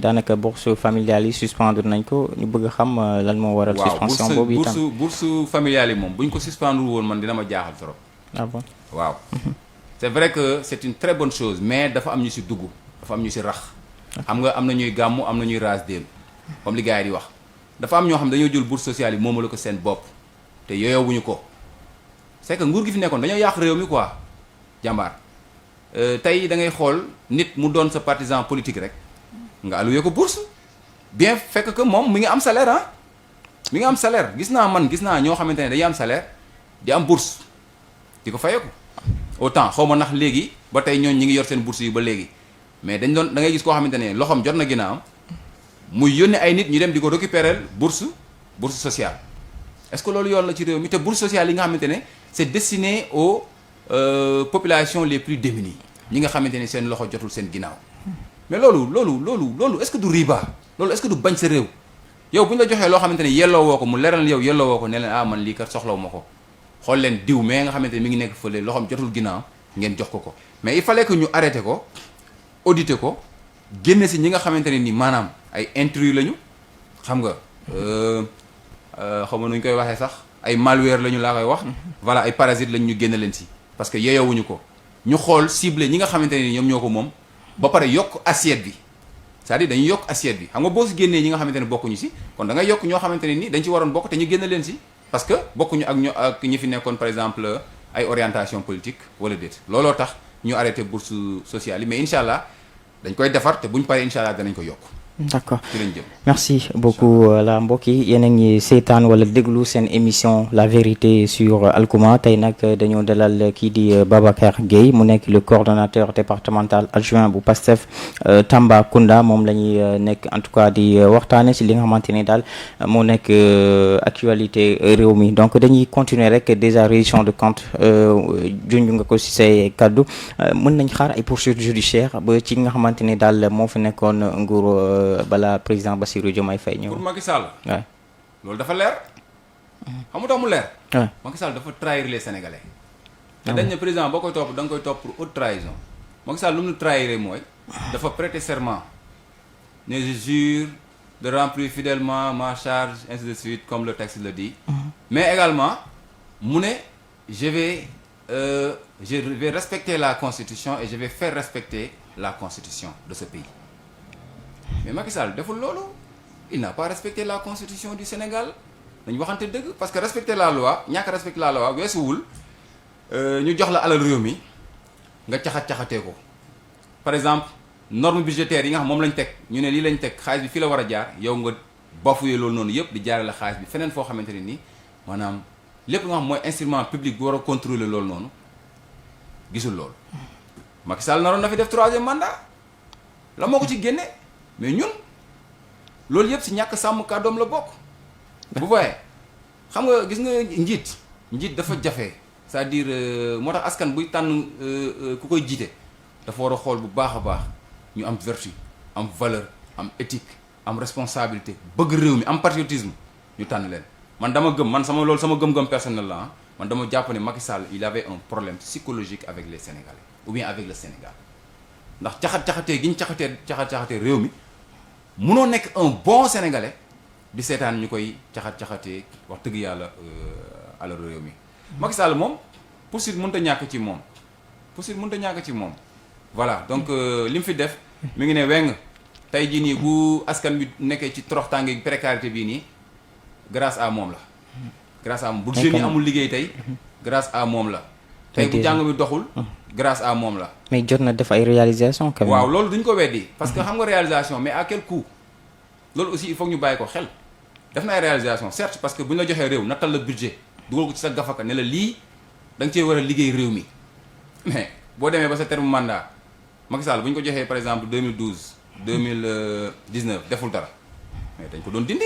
daanaka bourse familiale yi suspendre nañ ko ñu bëgg a xam lan moo waral. suspension boobu itam bourse familiale yi moom bu ñu ko suspendre woon man dina ma jaaxal trop. ah bon waaw. c'est vrai que c'est une très bonne chose mais dafa am ñu ci dugg dafa am ñu ci rax. xam nga am na ñuy gàmmu am na ñuy raas déem comme li gars yi di wax dafa am ñoo xam dañoo jël bourse sociale yi moomalu ko seen bopp te yooyowuñu ko c'est que nguur gi fi nekkoon dañoo yàq réew mi quoi jàmbaar tey da ngay xool nit mu doon sa partisan politique rek nga alloué ko bourse bien fekk que moom mi ngi am salaire mi ngi am salaire gis naa ñoo xamante ne dañuy am salaire di am bourse di ko fayeeku autant xaw ma ndax léegi ba tey ñooñ ñi ngi yor seen bourse yi ba léegi mais da ngay gis koo xamante ne loxoom jot na ginnaawam muy yónnee ay nit ñu dem di ko récupérer bourse sociale est-ce que loolu yoon la ci réew mi te bourse sociale yi nga xamante ne c'est destiné aux populations les plus démunies ñi nga xamante ne seen loxo jotul seen ginnaaw mais loolu est-ce que du riba loolu est-ce que du bañ sa réew yow bu ñu la joxee loo xamante ne yelloo woo ko mu leeral yow yelloo woo ko ne leen man lii kat soxlawu ma ko xool leen diw mais nga xamante ne mi ngi nekk fële loxoom jotul ginnaaw ngeen jox ko mais il fallait que ñu arrêté ko auditer ko génne si ñi nga xamante ne ni maanaam ay intrus lañu xam nga xam nga nu ñu koy waxee sax ay malware lañu laa koy wax. voilà ay parasites lañu ñu génne leen si. parce que yeyoowuñu ko ñu xool ciblé ñi nga xamante ne ni ñoom ñoo ko moom ba pare yokk assiette bi c'est-à-dire dañuy yokk assiette bi xam nga boo si génnee ñi nga xamante ne bokkuñu si kon da ngay yokk ñoo xamante ne ni dañ ci waroon bokk te ñu génne leen si parce que bokkuñu ak ñi fi nekkoon par exemple ay orientation politique wala déet looloo tax ñu arrêté bourse sociale yi mais incha allah dañ koy defar te buñ paree incha allah danañ ko yokk. d'accord ci lañ jëm. merci beaucoup la mbokk yi yéen a ngi seetaan wala déglu seen émission la vérité sur Alcouma tey nag dañoo dalal kii di Babacar Gueye mu nekk le coordonnateur départemental adjoint bu PASTEF Tambacounda moom la ñuy nekk en tout cas di waxtaane ci li nga xamante ni daal moo nekk actualité réew mi donc dañuy continuer rek déjà reddition de compte junj nga ko ci say kaddu mën nañ xaar ay poursuites judiciaires ba ci nga xamante ni daal moo fi nekkoon nguur bala président Bassirou Diomaye Faye ñëw. pour Macky Sall. waaw loolu dafa leer. xam nga tax mu leer. waaw Macky Sall dafa trahir les Sénégalais. te dañ ne président boo koy topp da nga koy topp pour haute trahison. Macky Sall lu mu trahiré mooy. dafa prêter serment. ne je jure de remplir fidèlement ma charge ainsi de suite comme le texte le dit. mais également mu ne je vais respecter la constitution et je vais faire respecter la constitution de ce pays. mais Macky Sall deful loolu il n'a pas respecté la constitution du Sénégal dañu waxante dëgg parce que respecter la loi ñàkk respecter la loi weesuwul ñu jox la alal réew mi nga caxat-caxatee ko par exemple norme budgétaire yi nga xam moom lañ teg ñu ne lii lañ teg xaalis bi fii la war a jaar yow nga bafoué loolu noonu yëpp di jaarale xaalis bi feneen foo xamante ne nii maanaam lépp nga xam mooy instrument public bu war a contrôler loolu noonu gisul loolu. Macky Sall naroon na fi def 3e mandat la moo ko ci génne mais ñun loolu yëpp si ñàkk sàmm kàddoom la bokk. bu voyez xam nga gis nga njiit dafa jafe c'est-à-dire moo tax askan buy tànn ku koy jiite dafa war a xool bu baax a baax ñu am vertu am valeur am éthique am responsabilité bëgg réew mi am patriotisme ñu tànn leen man dama gëm man sama gëm-gëm personnel la man dama jàpp ne Macky Sall il avait un problème psychologique avec les Sénégalais ou bien avec le Sénégal ndax caxatee gi ñu caxatee réew mi munoo nekk un bon Sénégalais di seetaan ñu koy caxatee wax dëgg yàlla alal réew mi. Macky Sall moom poursuite mënut a ñàkk ci moom voilà donc li mu fi def mi ngi ne weng tey jii nii bu askan bi nekkee ci toroxtaange précarité bii nii grâce à moom la. grâce à moom bu jeunes yi amul liggéey tey grâce à moom la. tey bu jàng bi doxul grâce à moom la. mais jot na def ay réalisation quand même. waaw loolu duñ ko weddi parce que xam nga réalisation mais à quel coût loolu aussi il faut ñu bàyyi ko xel def na ay réalisation certes parce que bu ñu la joxee réew nattal la budget dugal ko ci sa gafaka ne la lii da nga cee war a liggéey réew mi mais boo demee ba sa terme mandat Macky Sall bu ñu ko joxee par exemple 2012 2019 deful dara mais dañ ko doon dindi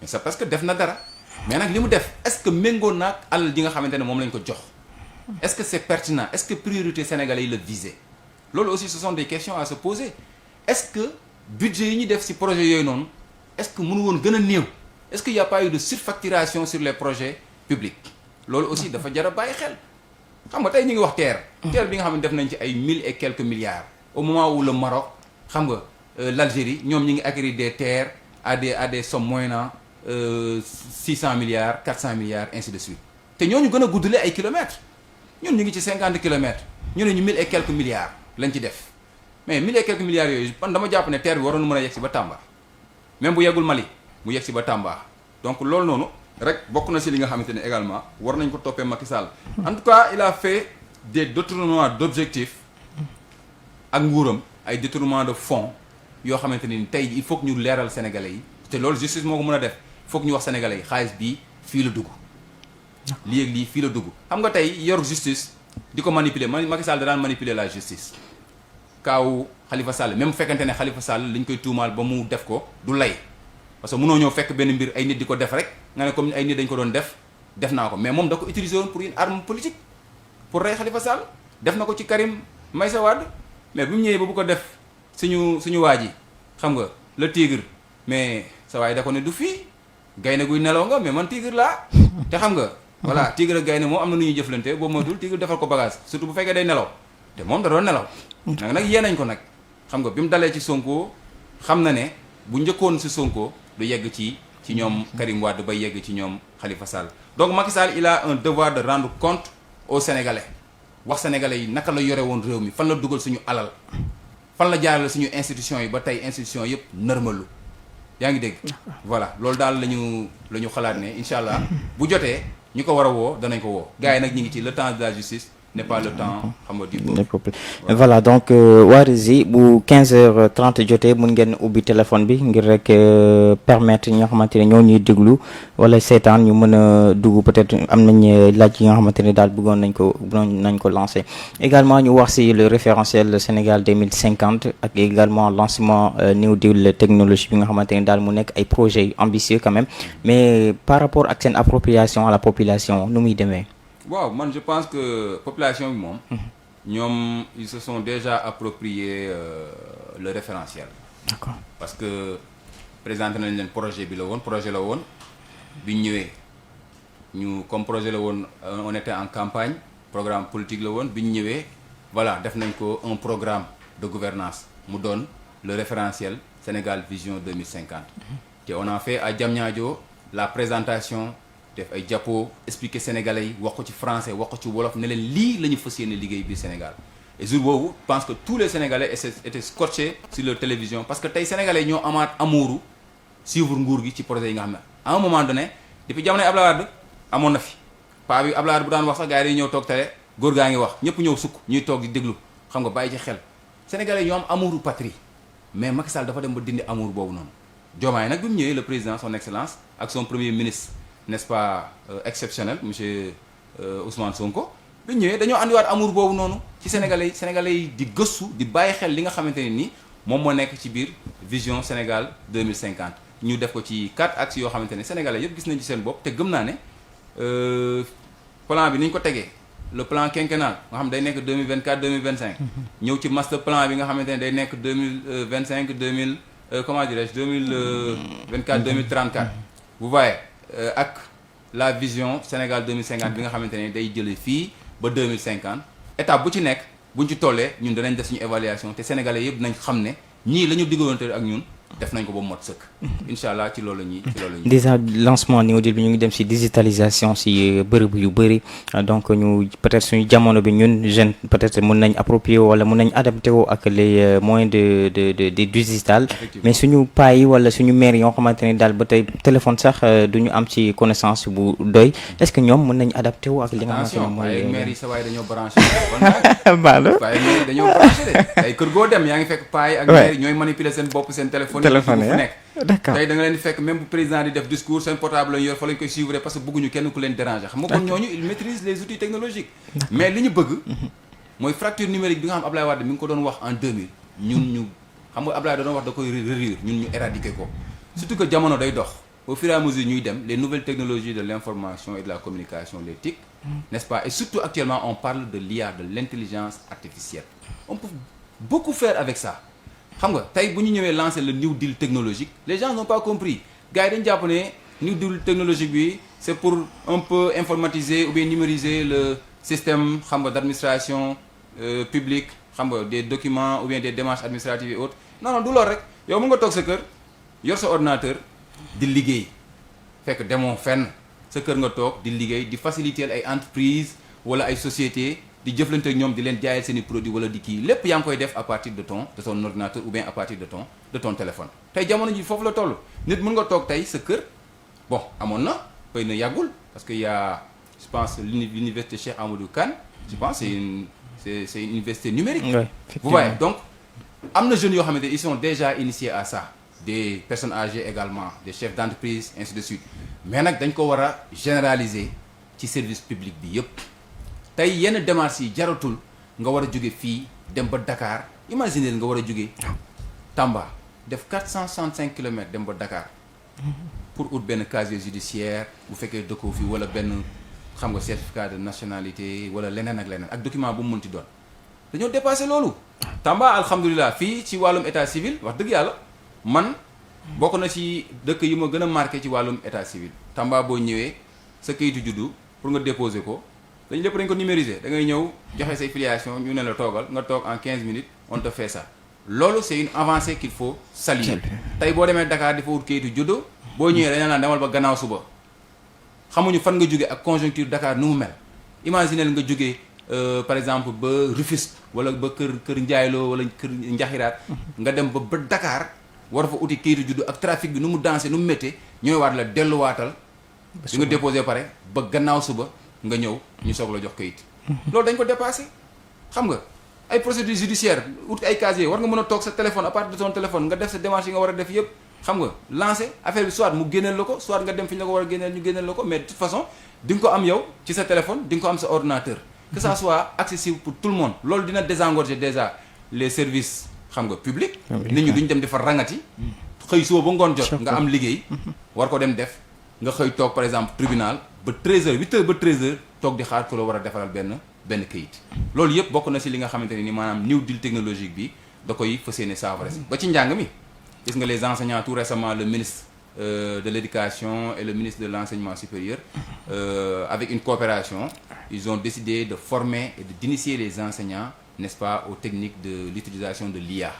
mais c'est parce que def na dara mais nag li mu def est-ce que méngoo naag alal ji nga xamante ne moom lañ ko jox est-ce que c'est pertinent est-ce que priorité sénégalais yi la visé loolu aussi ce sont des questions à se poser est-ce que budget yi ñu def ci projet yooyu noonu est-ce que mënu woon gën a néew est-ce qu'il y a pas eu de surfacturation sur les projets publics loolu aussi dafa jar a bàyyi xel xam nga tey ñu ngi wax terre bi nga xam ne def nañ ci ay 1000 et quelques milliards au moment où le Maroc xam nga l'Algérie ñoom ñi ngi acquérir des terres à des sommes moyennant 600 milliards 400 milliards ainsi de suite te ñooñu gën a guddale ay kilomètres ñun ñu ngi ci 50 kilomètres ñu ne ñu 1000 et quelques milliards lañ ci def mais 1000 et quelques milliards yooyu man dama jàpp ne terre bi waroon mën a yegg si ba Tamba même bu yeggul Mali mu yegg si ba Tamba donc loolu noonu rek bokk na si li nga xamante ne également war nañ ko toppee Macky Sall en tout cas il a fait des détournements d'objectifs ak nguuram ay détournements de fonds yoo xamante ni tey il faut que ñu leeral sénégalais yi te loolu justice moo ko mën a def il faut que ñu wax sénégalais yi xaalis bii fii la dugg lii ak lii fii la dugg xam nga tey yor justice di ko manipuler Macky Sall da daan manipuler la justice kaaw Khalifa Sall même bu fekkante ne Khalifa Sall liñ koy tuumaal ba mu def ko du lay parce que mënoo ñëw fekk benn mbir ay nit di ko def rek nga ne comme ay nit dañ ko doon def naa ko mais moom da ko utiliser woon pour une arme politique pour rey Khalifa Sall def na ko ci Karim Meïssa Wade mais bi mu ñëwee ba bu ko def suñu waa ji xam nga le tigre mais sa waay da ko ne du fii gaynde guy nelaw nga mais man tigre laa te xam nga voilà tigre ak gaynde moom am na nu ñuy jëflante boobu moytul tigre defal ko bagage surtout bu fekkee day nelaw te moom da doon nelaw nag yee nañ ko nag xam nga bi mu dalee ci Sonko xam na ne bu njëkkoon si Sonko du yegg ci ñoom Karim Wade ba yegg ci ñoom Khalifa Sall donc Macky Sall il a un devoir de rendre compte aux Sénégalais wax Sénégalais yi naka la yore woon réew mi fan la dugal suñu alal fan la jaarale suñu institutions yi ba tey institutions yëpp nërmalu yaa ngi dégg voilà loolu daal la ñu xalaat ne incha allah bu jotee ñu ko war a woo danañ ko woo gars yi nag ñu ngi ci le temps de la justice n'est pas le temps xam nga du peuple voilà donc waa Rési bu 15h30 jotee mun ngeen ubbi téléphone bi ngir rek permettre ñi nga xamante ne ñoo ñuy déglu wala seetaan ñu mën a dugg peut-être am nañ laaj yi nga xamante ne daal bëggoon nañ ko lancer également ñu wax ci le référentiel Sénégal 2050 ak également lancement New Deal technologie bi nga xamante ne daal mu nekk ay projets ambitieux quand même mais par rapport ak seen appropriation à la population nu muy demee. waaw man je pense que population bi moom ñoom ils se sont déjà approprié le référentiel. D'accord. Parce que présenté nañ leen projet la woon bi ñu ñëwee ñu comme projet la woon on était en campagne programme politique la woon bi ñu ñëwee voilà def nañ ko un programme de gouvernance mu doon le référentiel Sénégal Vision 2050 te on a fait à Diamniadio la présentation def ay jàppoo expliquer sénégalais yi wax ko ci français wax ko ci wolof ne leen lii la ñu fas yéene liggéey biir Sénégal et jour boobu je pense que tous les sénégalais étaient scotchés sur leur télévision parce que tey sénégalais ñoo amaat amuuru suivre nguur gi ci projet yi nga xam ne à un moment donné depuis jamonoy Abdoulaye Wade amoon na fi paa bi Abdoulaye Wade bu daan wax sax gars yi ñëw toog télé góor gaa ngi wax ñëpp ñëw sukk ñuy toog di déglu xam nga bàyyi ci xel sénégalais ñoo am amouru patrie mais Macky Sall dafa dem ba dindi amour boobu noonu Diomaye nag bi mu ñëwee le président son excellence ak son premier ministre n'est-ce pas exceptionnel monsieur Ousmane Sonko bi ñëwee dañoo andiwaat amour boobu noonu ci sénégalais yi di gëstu di bàyyi xel li nga xamante ne nii moom moo nekk ci biir vision Sénégal 2050 ñu def ko ci 4 axes yoo xamante ne sénégalais yëpp gis nañ ci seen bopp te gëm naa ne plan bi ni ñu ko tegee le plan quinquennal nga xam day nekk 2024 2025 ñëw ci master plan bi nga xamante ne day nekk 2025 comment dirais-je 2024 2034 vous voyez ak la vision Sénégal 2050 bi nga xamante ne day jëlee fii ba 2050 étape bu ci nekk buñ ci tollee ñun danañ def suñu évaluation te sénégalais yëpp nañ xam ne ñii la ñu diggoonte ak ñun def nañ ko ba mot sëkk. incha allah ci loolu la ñuy déjà lancement New Deal bi ñu ngi dem ci digitalisation ci bërëb yu bëri donc ñu peut-être suñu jamono bi ñun jeune peut-être mën nañ approprier wala mën nañ adapté woo ak les moyens de digital mais suñu paa yi wala suñu maire yoo xamante ne daal ba tey téléphone sax du ñu am ci connaissance bu doy est-ce que ñoom mën nañ adapté woo ak li nga xamante ne mooy maire yi sa waay dañoo branché baalo waaye maire yi dañoo branché de ay kër goo dem yaa ngi fekk paa yi ak maire yi ñooy manipuler seen bopp seen téléphone fu nekk d'accord tey da nga leen di fekk même bu président di def discours seen portable lañu yor fa lañ koy suivre parce que bëgguñu kenn ku leen déranger xam nga kon ñooñu ils maîtrisent les outils technologiques mais li ñu bëgg mooy fracture numérique bi nga xam Ablaye Wade mi ngi ko doon wax en 2000 ñun ñu xam nga Ablaye da doon wax da koy réduire ñun ñu éradiquer ko surtout que jamono day dox au fur et à mesure ñuy dem les nouvelles technologies de l'information et de la communication les TIC n'est-ce pas et surtout actuellement on parle de l'IA de l'intelligence artificielle on peut beaucoup faire avec ça xam nga tey bu ñu ñëwee lancer le New Deal technologique les gens n'ont pas compris gars yi dañu jàpp ne New Deal technologique bi c'est pour un peu informatiser ou bien numériser le système xam nga d'administration publique xam nga des documents ou bien des démarches administratives et autres non du loolu rek yow mën nga toog sa kër yor sa ordinateur di liggéey fekk demoo fenn sa kër nga toog di liggéey di faciliter ay entreprises wala ay sociétés di jëflante ak ñoom di leen jaayal seen i produits wala di kii lépp yaa ngi koy def à partir de ton ordinateur ou bien à partir de ton téléphone tey jamono ji foofu la toll nit mën nga toog tey sa kër bon amoon na xëy na yàggul parce que y a je pense l'université Cheikh Amadou Kane je pense c'est une université numérique vous voyez donc am na jeunes yoo xamante ils sont déjà initiés à ça des personnes âgées également des chefs d'entreprise ainsi de suite mais nag dañ ko war a généraliser ci service public bi yépp tey yenn démarches yi jaratul nga war a jóge fii dem ba Dakar imaginer nga war a jóge Tamba def 465 kilomètres dem ba Dakar pour ut benn casier judiciaire bu fekkee dëkkoo fii wala benn xam nga certificat de nationalité wala leneen ak document bu mu mënti doon dañoo dépassé loolu Tamba alhamdulilah fii ci wàllum état civil wax dëgg yàlla man bokk na ci dëkk yi ma gën a marqué ci wàllum état civil Tamba boo ñëwee sa kayitu juddu pour nga déposer ko dañ ko numériser da ngay ñëw joxe say filiation ñu ne la toogal nga toog en 15 minutes on te fait ça loolu c'est une avancée qu'il faut saluer tey boo demee Dakar di fa wut kayitu juddu boo ñëwee dañu naan demal ba gannaaw suba xamuñu fan nga jóge ak conjoncture Dakar nu mu mel imaginer nga jóge par exemple ba Rufisque wala ba kër Njaayloo wala kër Njaxiraat nga dem ba Dakar war fa uti kayitu juddu ak trafic bi nu mu dansé nu mu méttee ñooy waat la delluwaatal di nga déposé pare ba gannaaw suba nga ñëw ñu soog la jox kayit loolu dañ ko dépassé xam nga ay procédures judiciaires ut ay casier war nga mën a toog sa téléphone à partir de ton téléphone nga def sa démarche yi nga war a def yépp xam nga lancer affaire bi soit mu génneel la ko soit nga dem fi ñu la ko war a génneel ñu génneel la ko mais de toute façon di nga ko am yow ci sa téléphone di nga ko am sa ordinateur que ça soit accessible pour tout le monde loolu dina désengorger déjà les services xam nga publics nit ñi duñ dem di fa rangati xëy suba ba ngoon jot nga am liggéey war ko dem def nga xëy toog par exemple tribunal ba 13h 8h ba 13h toog di xaar ku la war a defaral benn kayit loolu yëpp bokk na ci li nga xamante ne ni maanaam New Deal technologique bi da koy fas yéene saafara si ba ci njàng mi gis nga les enseignants tout récemment le ministre de l'éducation et le ministre de l'enseignement supérieur avec une coopération ils ont décidé de former et d'initier les enseignants n'est-ce pas aux techniques de l'utilisation de l'IA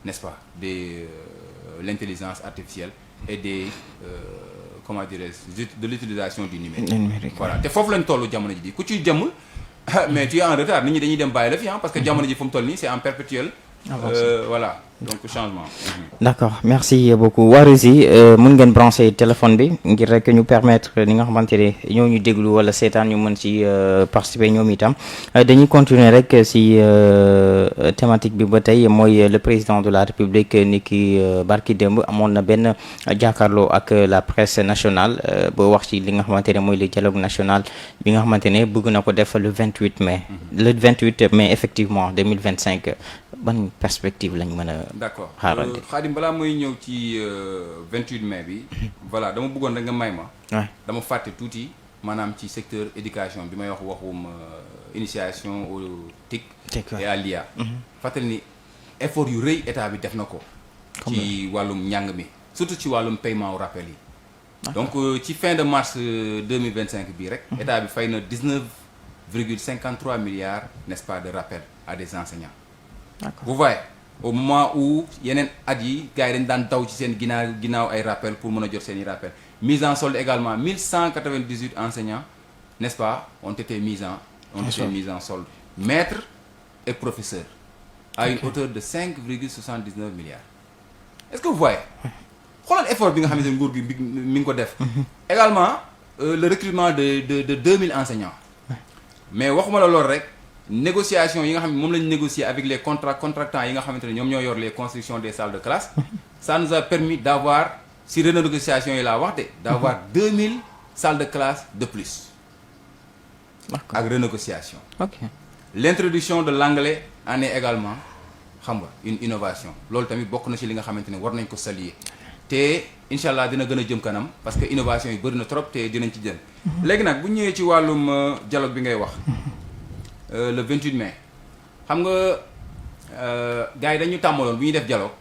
n'est-ce pas de l'intelligence artificielle et des comment dirais-je de l'utilisation du numérique voilà te foofu lañ tollu jamono ji di ku ci jëmul mais tu es en retard nit ñi dañuy dem bàyyi la fi parce que jamono ji fu mu toll nii c'est en perpétuel voilà donc changement. d'accord merci beaucoup waa Rési mun ngeen brancher téléphone bi ngir rek ñu permettre ni nga xamante ne ñoo ñu déglu wala seetaan ñu mën ci participer ñoom itam dañuy continuer rek si thématique bi ba tey mooy le président de la République ni ki barki démb amoon na benn jàkkaarloo ak la presse nationale ba wax ci li nga xamante ne mooy le dialogue national bi nga xamante ne bëgg na ko def le 28 mai. le 28 mai effectivement 2025 ban perspective lañ mën a. d'accord xaarandi Khadim balaa mooy ñëw ci 28 mai bi. voilà dama bëggoon rek nga may ma. dama fàtte tuuti maanaam ci secteur éducation bi may wax waxum initiation au TIC. et à l'IA. fàttali ni effort yu rëy état bi def na ko. ci wàllum njàng mi surtout ci wàllum paiement au rappel yi. donc ci fin de mars 2025 bii rek. état bi fay na 19,53 milliards n'est-ce pas de rappel à des enseignants. vous voyez au moment où yeneen at yi gars yi dañ daan daw ci seen ginnaaw ay rappel pour mën a jot seen i rappel mise en solde également 1198 enseignants n'est-ce pas ont été mis en solde maîtres et professeurs à une hauteur de 5,79 milliards est-ce que vous voyez xoolal effort bi nga xamante ne nguur gi mi ngi ko def également le recrutement de 2000 enseignants mais waxuma la loolu rek négociation yi nga xam ne moom lañu négocier avec les contractants yi nga xamante ne ñoom ñoo yor les constructions des salles de classe ça nous a permis d'avoir si renégociation yi laa wax de d'avoir 2000 salles de classe de plus ak renégociation l'introduction de l'anglais en est également xam nga une innovation loolu tamit bokk na ci li nga xamante ne war nañ ko saluer te incha allah dina gën a jëm kanam parce que innovation yi bëri na trop te dinañ ci jël léegi nag bu ñëwee ci wàllum dialogue bi ngay wax le 28 mai xam nga gars yi dañu tàmmaloon bu ñuy def dialogue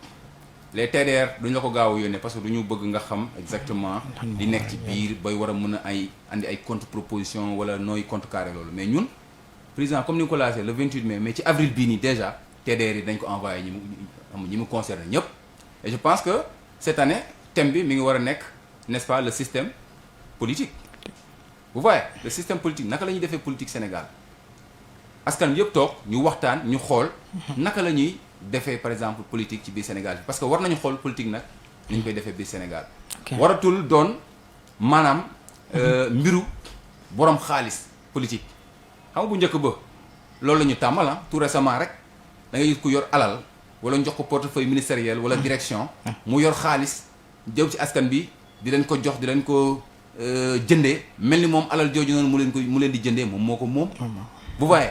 les TDR duñu la ko gaaw a yónnee parce que du ñu bëgg nga xam exactement li nekk ci biir bay war a mën a andi ay contre proposition wala nooy contrecarrer loolu mais ñun président comme ni nga ko laajee le 28 mai mais ci avril bii nii déjà TDR yi dañ ko envoyé ñi mu concerné ñëpp et je pense que cette année thème bi mi ngi war a nekk n'est-ce pas le système politique vous voyez le système politique naka la ñuy defee politique Sénégal askan bi yëpp toog ñu waxtaan ñu xool naka la ñuy defee par exemple politique ci biir Sénégal bi parce que war nañu xool politique nag ni ñu koy defee biir Sénégal waratul doon maanaam mbiru borom xaalis politique xam nga bu njëkk ba loolu la ñu tàmbal tout récemment rek da ngay gis ku yor alal wala ñu jox ko portefeuille ministériel wala direction mu yor xaalis jëw ci askan bi di leen ko jox di leen ko jëndee mel ni moom alal jooju noonu mu leen di jëndee moom moo ko moom vous voyez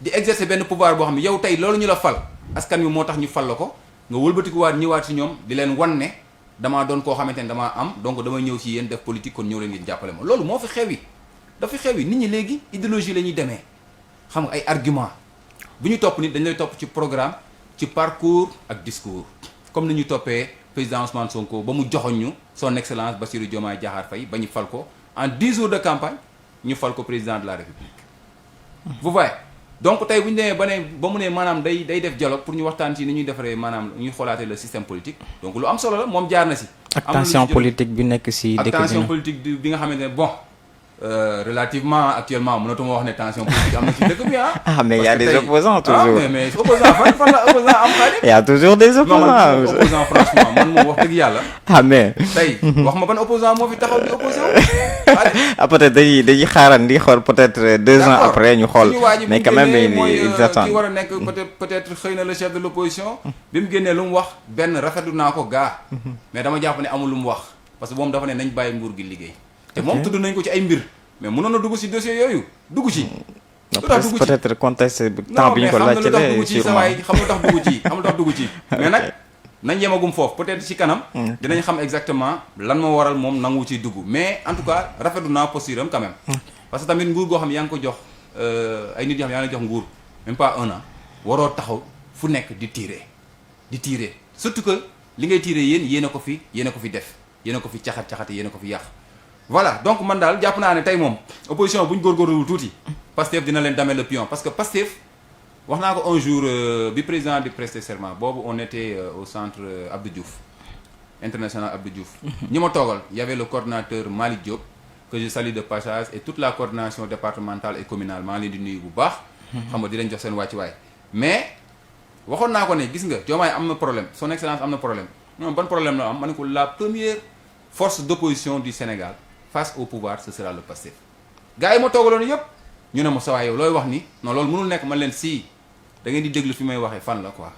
di exercer benn pouvoir boo xam ne yow tey loolu ñu la fal askan wi moo tax ñu fal la ko nga wëlbatikuwaat ñëwaat ci ñoom di leen wan ne damaa doon koo xamante ne damaa am donc damay ñëw ci yéen def politique kon ñëw leen ngeen jàppale ma loolu moo fi xew yi dafa xew yi nit ñi léegi idéologie la ñuy demee xam nga ay argument bu ñu topp nit dañ lay topp ci programme ci parcours ak discours comme ni ñu toppee président Ousmane Sonko ba mu joxoñ ñu son excellence Bassirou Diomaye Diakhar Faye ba ñu fal ko en 10 jours de campagne ñu fal ko président de la République vous voyez donc tey bu ñu demee ba mu ne maanaam day def dialogue pour ñu waxtaan ci ni ñuy defaree maanaam ñuy xoolaatee le système politique donc lu am solo la moom jaar na si. ak tension politique bi nekk si dëkk bi ak tension politique bi nga xamante ne bon relativement actuellement mënatuma wax ne tension politique am na ci dëkk bi ah mais y a des opposants toujours mais opposant fan la opposant am xaalis. y a toujours des opposants. non opposant franchement man moom wax dëgg yàlla. ah mais. tey wax ma ban opposant moo fi taxaw di opposé wu. ah peut-être dañuy xaarandi xool peut-être 2 ans après ñu xool. mais quand même ils attendent ki war a nekk peut-être xëy na le chef de l'opposition. bi mu génnee lu mu wax benn rafetlu naa ko gaa. mais dama jàpp ne amul lu mu wax parce que moom dafa ne nañ bàyyi nguur gi liggéey. te moom tudd nañ ko ci ay mbir mais mënoon na dugg ci dossier yooyu dugg ci. peut-être contexte temps bi ñu ko laajte sûrement xam nga tax dugg ci xam nga tax dugg ci mais nag nañ yemagum foofu peut-être ci kanam. dinañ xam exactement lan moo waral moom nangu ciy dugg mais en tout cas rafetlu naa posture am quand même. parce que tamit nguur goo xam ne yaa ngi ko jox ay nit yoo xam ne yaa ngi jox nguur même pas 1 an waroo taxaw fu nekk di tirer surtout que li ngay tirer yéen a ko fi def yéen a ko fi caxat yéen a ko fi yàq. voilà donc man daal jàpp naa ne tey moom opposition bu ñu góorgóorluwul tuuti Pastef dina leen damer le pion parce que Pastef wax naa ko un jour bi président di prester serment boobu on était au centre Abdou Diouf international Abdou Diouf. ñi ma toogal y avait le coordinateur Malick Diop que je salue de passage et toute la coordination départementale et communale maa ngi leen di nuyu bu baax. xam nga di leen jox seen wàccuwaay mais waxoon naa ko ne gis nga Diomaye am na problème son excellence am na problème non ban problème la am ma ne ko la première force d'opposition du Sénégal face au pouvoir ce sera le Pastef gars yi ma toogaloon yëpp ñu ne ma sa waay yow looy wax ni non loolu mënul nekk man leen si da ngeen di déglu fi may waxee fan la quoi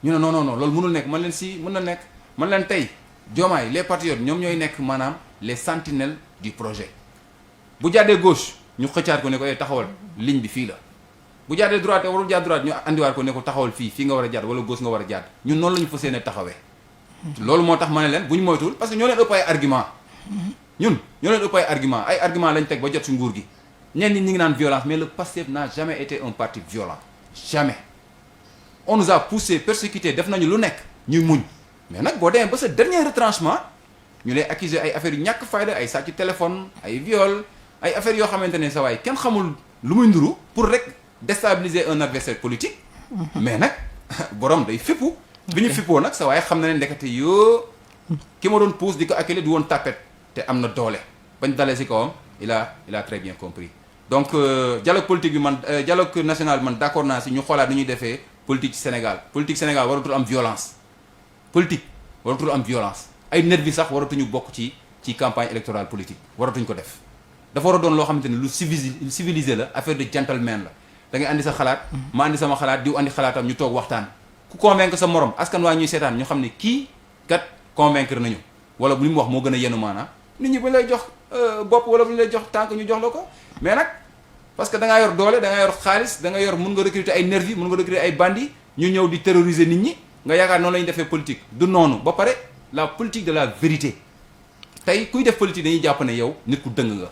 ñu ne non non non loolu mënul nekk man leen si mën na nekk man leen tey Diomaye les patriotes ñoom ñooy nekk maanaam les sentinelles du projet bu jàddee gauche ñu xëccaat ko ne ko taxawal ligne bi fii la bu jàddee droite warul jàdd droite ñu andiwaat ko ne ko taxawal fii nga war a jàdd wala gauche nga war a jàdd ñun noonu la ñu fas yéene taxawee loolu moo tax ma ne leen bu ñu moytuwul parce que ñoo leen ëpp ay argument ñun ñoo leen ëpp ay argument lañ teg ba jot ci nguur gi ñenn ñi ngi naan violence mais le Pastef n'a jamais été un parti violent jamais on nous a poussé persécuté def nañu lu nekk ñuy muñ mais nag boo demee ba sa dernier retranchement ñu lay accuser ay affaires yu ñàkk fayda ay sàcc téléphone ay viol ay affaires yoo xamante ne sa waay kenn xamul lu muy nduru pour rek déstabiliser un adversaire politique mais nag borom day fippu bi ñu fippoo nag sa waay xam na ne ndekete yoo ki ma doon pousse di ko acculer du woon tapet te am na doole bañ dalee si kawam il a très bien compris donc dialogue politique bi man dialogue national bi man d'accord naa si ñu xoolaat ni ñuy defee politique Sénégal waratul am violence politique waratul am violence ay nervi sax waratuñu bokk ci campagne électorale politique waratuñ ko def dafa war a doon loo xamante ne lu civilisé la affaire de gentleman la da ngay andi sa xalaat ma andi sama xalaat diw andi xalaatam ñu toog waxtaan ku convaincre sa morom askan waa ñuy seetaan ñu xam ne kii kat convaincre nañu wala bu li mu wax moo gën a yenu maanaam nit ñi bu ñu lay jox bopp wala bu ñu lay jox tànk ñu jox la ko mais nag parce que da ngaa yor doole da nga yor xaalis da nga yor mun nga recruter ay nervi mun nga recruter ay bandits ñu ñëw di terroriser nit ñi nga yaakaar noonu la ñu defee politique du noonu ba pare la politique de la vérité tey kuy def politique dañuy jàpp ne yow nit ku dëng nga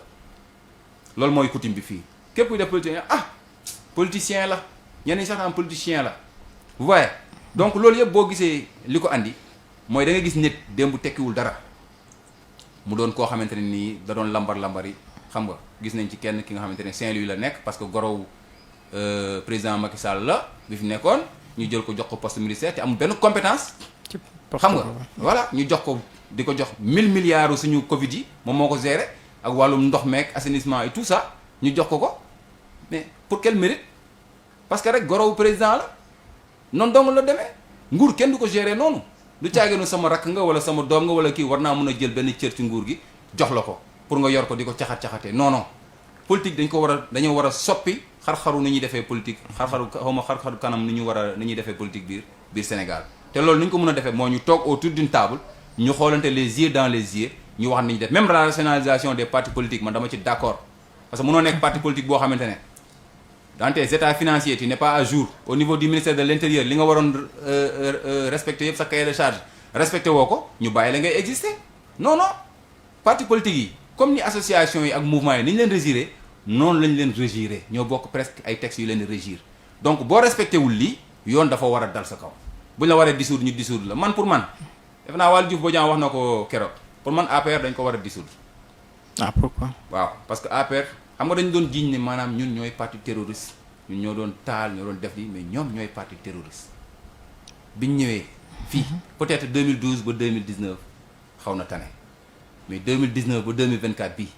loolu mooy coutume bi fii képp kuy def politique politicien la ñenn ñi sax naan politicien la vous voyez donc loolu yëpp boo gisee li ko andi mooy da nga gis nit démb tekkiwul dara mu doon koo xamante ne nii da doon lambar-lambari xam nga gis nañ ci kenn ki nga xamante ne Saint-Louis la nekk parce que gorow président Macky Sall la bi fi nekkoon ñu jël ko jox ko poste ministère te amul benn compétence xam nga voilà ñu jox ko di ko jox 1000 milliards suñu Covid yi moom moo ko géré ak wàllum ndox meek assainissement et tout ça ñu jox ko mais pour quel mérite parce que rek gorow président la noonu dong la demee nguur kenn du ko gérer noonu du caageenu sama rakk nga wala sama doom nga wala kii war naa mën a jël benn cër ci nguur gi jox la ko pour nga yor ko di ko caxat-caxatee non non politique dañoo war a soppi xar-xaru ni ñuy defee politique xar-xaru kanam ni ñuy defee politique biir Sénégal te loolu ni ñu ko mën a defee moo ñu toog autour d'une table ñu xoolante les yeux dans les yeux ñu wax ni ñu def même la rationalisation des partis politiques man dama ci d'accord parce que mënoo nekk parti politique boo xamante ne dans tes états financiers tu n'es pas à jour au niveau du ministère de l'intérieur li nga waroon respecter yëpp sa cahier de charge respecté woo ko ñu bàyyi la ngay exister non parti politique yi comme ni association yi ak mouvement yi ni ñu leen régiré noonu lañ leen régiré ñoo bokk presque ay textes yu leen di régir donc boo respecté wul lii yoon dafa war a dal sa kaw bu ñu la waree dissoudre ñu dissoudre la man pour man def naa Waly Diouf Bodian wax na ko keroog pour man APR dañ ko war a dissoudre. Ah pourquoi? waaw parce que APR xam nga dañu doon jiiñ ne maanaam ñun ñooy parti terroriste ñun ñoo doon taal ñoo doon def li mais ñoom ñooy parti terroriste biñ ñëwee fii peut-être 2012 ba 2019 xaw na tane mais 2019 ba 2024 bii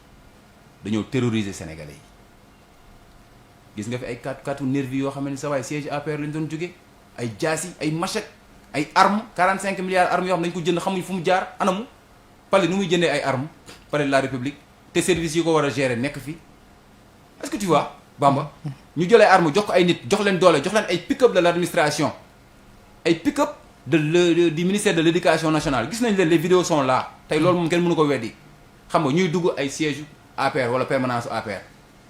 dañoo terroriser sénégalais yi gis nga fi ay katu nervi yoo xam ne sa waay siège APR lañ doon jóge ay jaasi ay machette ay armes 45 milliards armes yoo xam ne dañ ko jënd xamuñ fu mu jaar anamu palais nu muy jëndee ay armes palais de la république te service yi ko war a gérer nekk fi est-ce que tu vois Bamba ñu jëlee armes jox ko ay nit jox leen doole jox leen ay pick-up de l'administration ay pick-up du ministère de l'éducation nationale gis nañ leen les vidéos sont là tey loolu moom kenn mënu ko weddi xam nga ñuy dugg ay siège APR wala permanence APR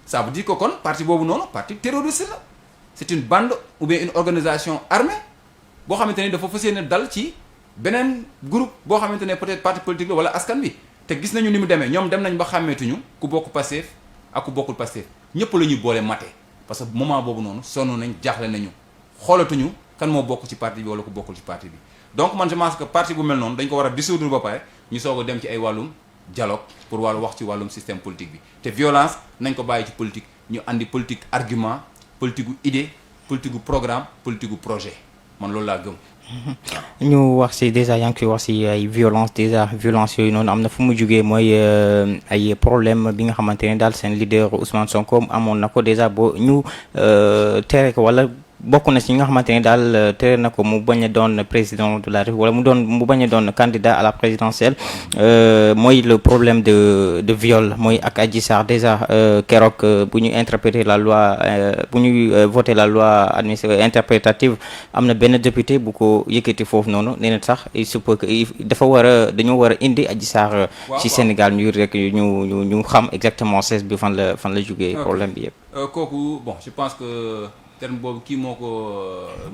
ça veut dire que kon parti boobu noonu parti terroriste la c'est une bande ou bien une organisation armée boo xamante ne dafa fas yéene dal ci beneen groupe boo xamante ne peut-être parti politique la wala askan bi te gis nañu ni mu demee ñoom dem nañ ba xàmmeetuñu ku bokk Pastef ak ku bokkul Pastef ñëpp la ñuy boole mate parce que moment boobu noonu sonn nañ jaaxle nañu xoolatuñu kan moo bokk ci parti bi wala ku bokkul ci parti bi donc man je pense que parti bu mel noonu dañ ko war a dissoudre ba pare ñu soog a dem ci ay wàllum dialogue pour wàllu wax ci wàllum système politique bi te violence nañ ko bàyyi ci politique ñu andi politique argument politique gu idée politique gu programme politique gu projet man loolu laa gëm. ñu wax si déjà yaa ngi koy wax si ay violence déjà violence yooyu noonu am na fu mu jugee mooy ay problème bi nga xamante ne daal seen leader Ousmane Sonko amoon na ko déjà boo ñu tere ko wala bokk na ci nga xamante ne daal tere na ko mu bañ a doon président de la République wala mu bañ a doon candidat à la présidentielle mooy le problème de viol mooy ak Adji Sarr déjà keroog bu ñu interpréter la loi bu ñuy voter la loi interprétative am na benn député bu ko yëkkati foofu noonu nee na sax il se peut que dafa dañoo war a indi Adji Sarr ci Sénégal ñu rek ñu xam exactement cesse bi fan la jógee problème bi yëpp. kooku bon je pense que terme boobu kii moo ko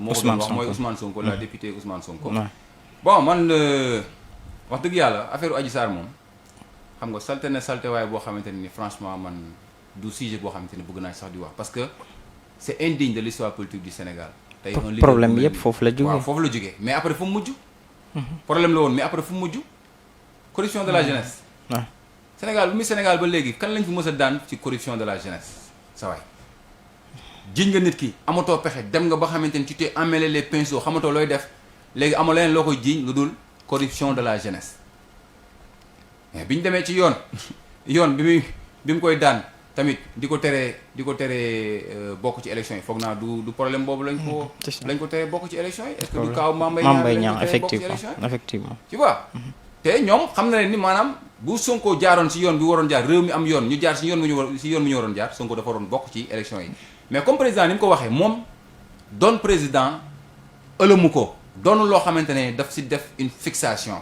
wax mooy Ousmane Sonko la député Ousmane Sonko. bon man wax dëgg yàlla affaire Adji Sarr moom xam nga salte na salte waaye boo xamante ne ni franchement man du sujet boo xamante ne bëgg naa sax di wax parce que c'est indigne de l'histoire politique du Sénégal. tey problème bi yëpp foofu la jógee waaw foofu la jógee mais après fu mu mujj. problème la woon mais après fu mu mujj. corruption de la jeunesse. Sénégal bu muy Sénégal ba léegi kan lañ fi mës a daan ci corruption de la jeunesse sa waay jiñ nga nit ki amatoo pexe dem nga ba xamante ni tu t'es emmêlé les pinceaux xamatoo looy def léegi amoo leneen loo koy jiñ lu dul corruption de la jeunesse mais bi ñu demee ci yoon bi mu koy daan tamit di ko teree bokk ci élection yi foog naa du problème boobu lañ ko teree bokk ci élection yi est-ce que du kaaw Mame Mbaye Niang effectivement tu vois te ñoom xam na leen ni maanaam bu Sonko jaaroon ci yoon bi waroon jaar réew mi am yoon ñu jaar ci yoon bi ñu waroon jaar Sonko dafa waroon bokk ci élection yi mais comme président ni mu ko waxee moom doon président ëlëmu ko doonu loo xamante ne daf ci def une fixation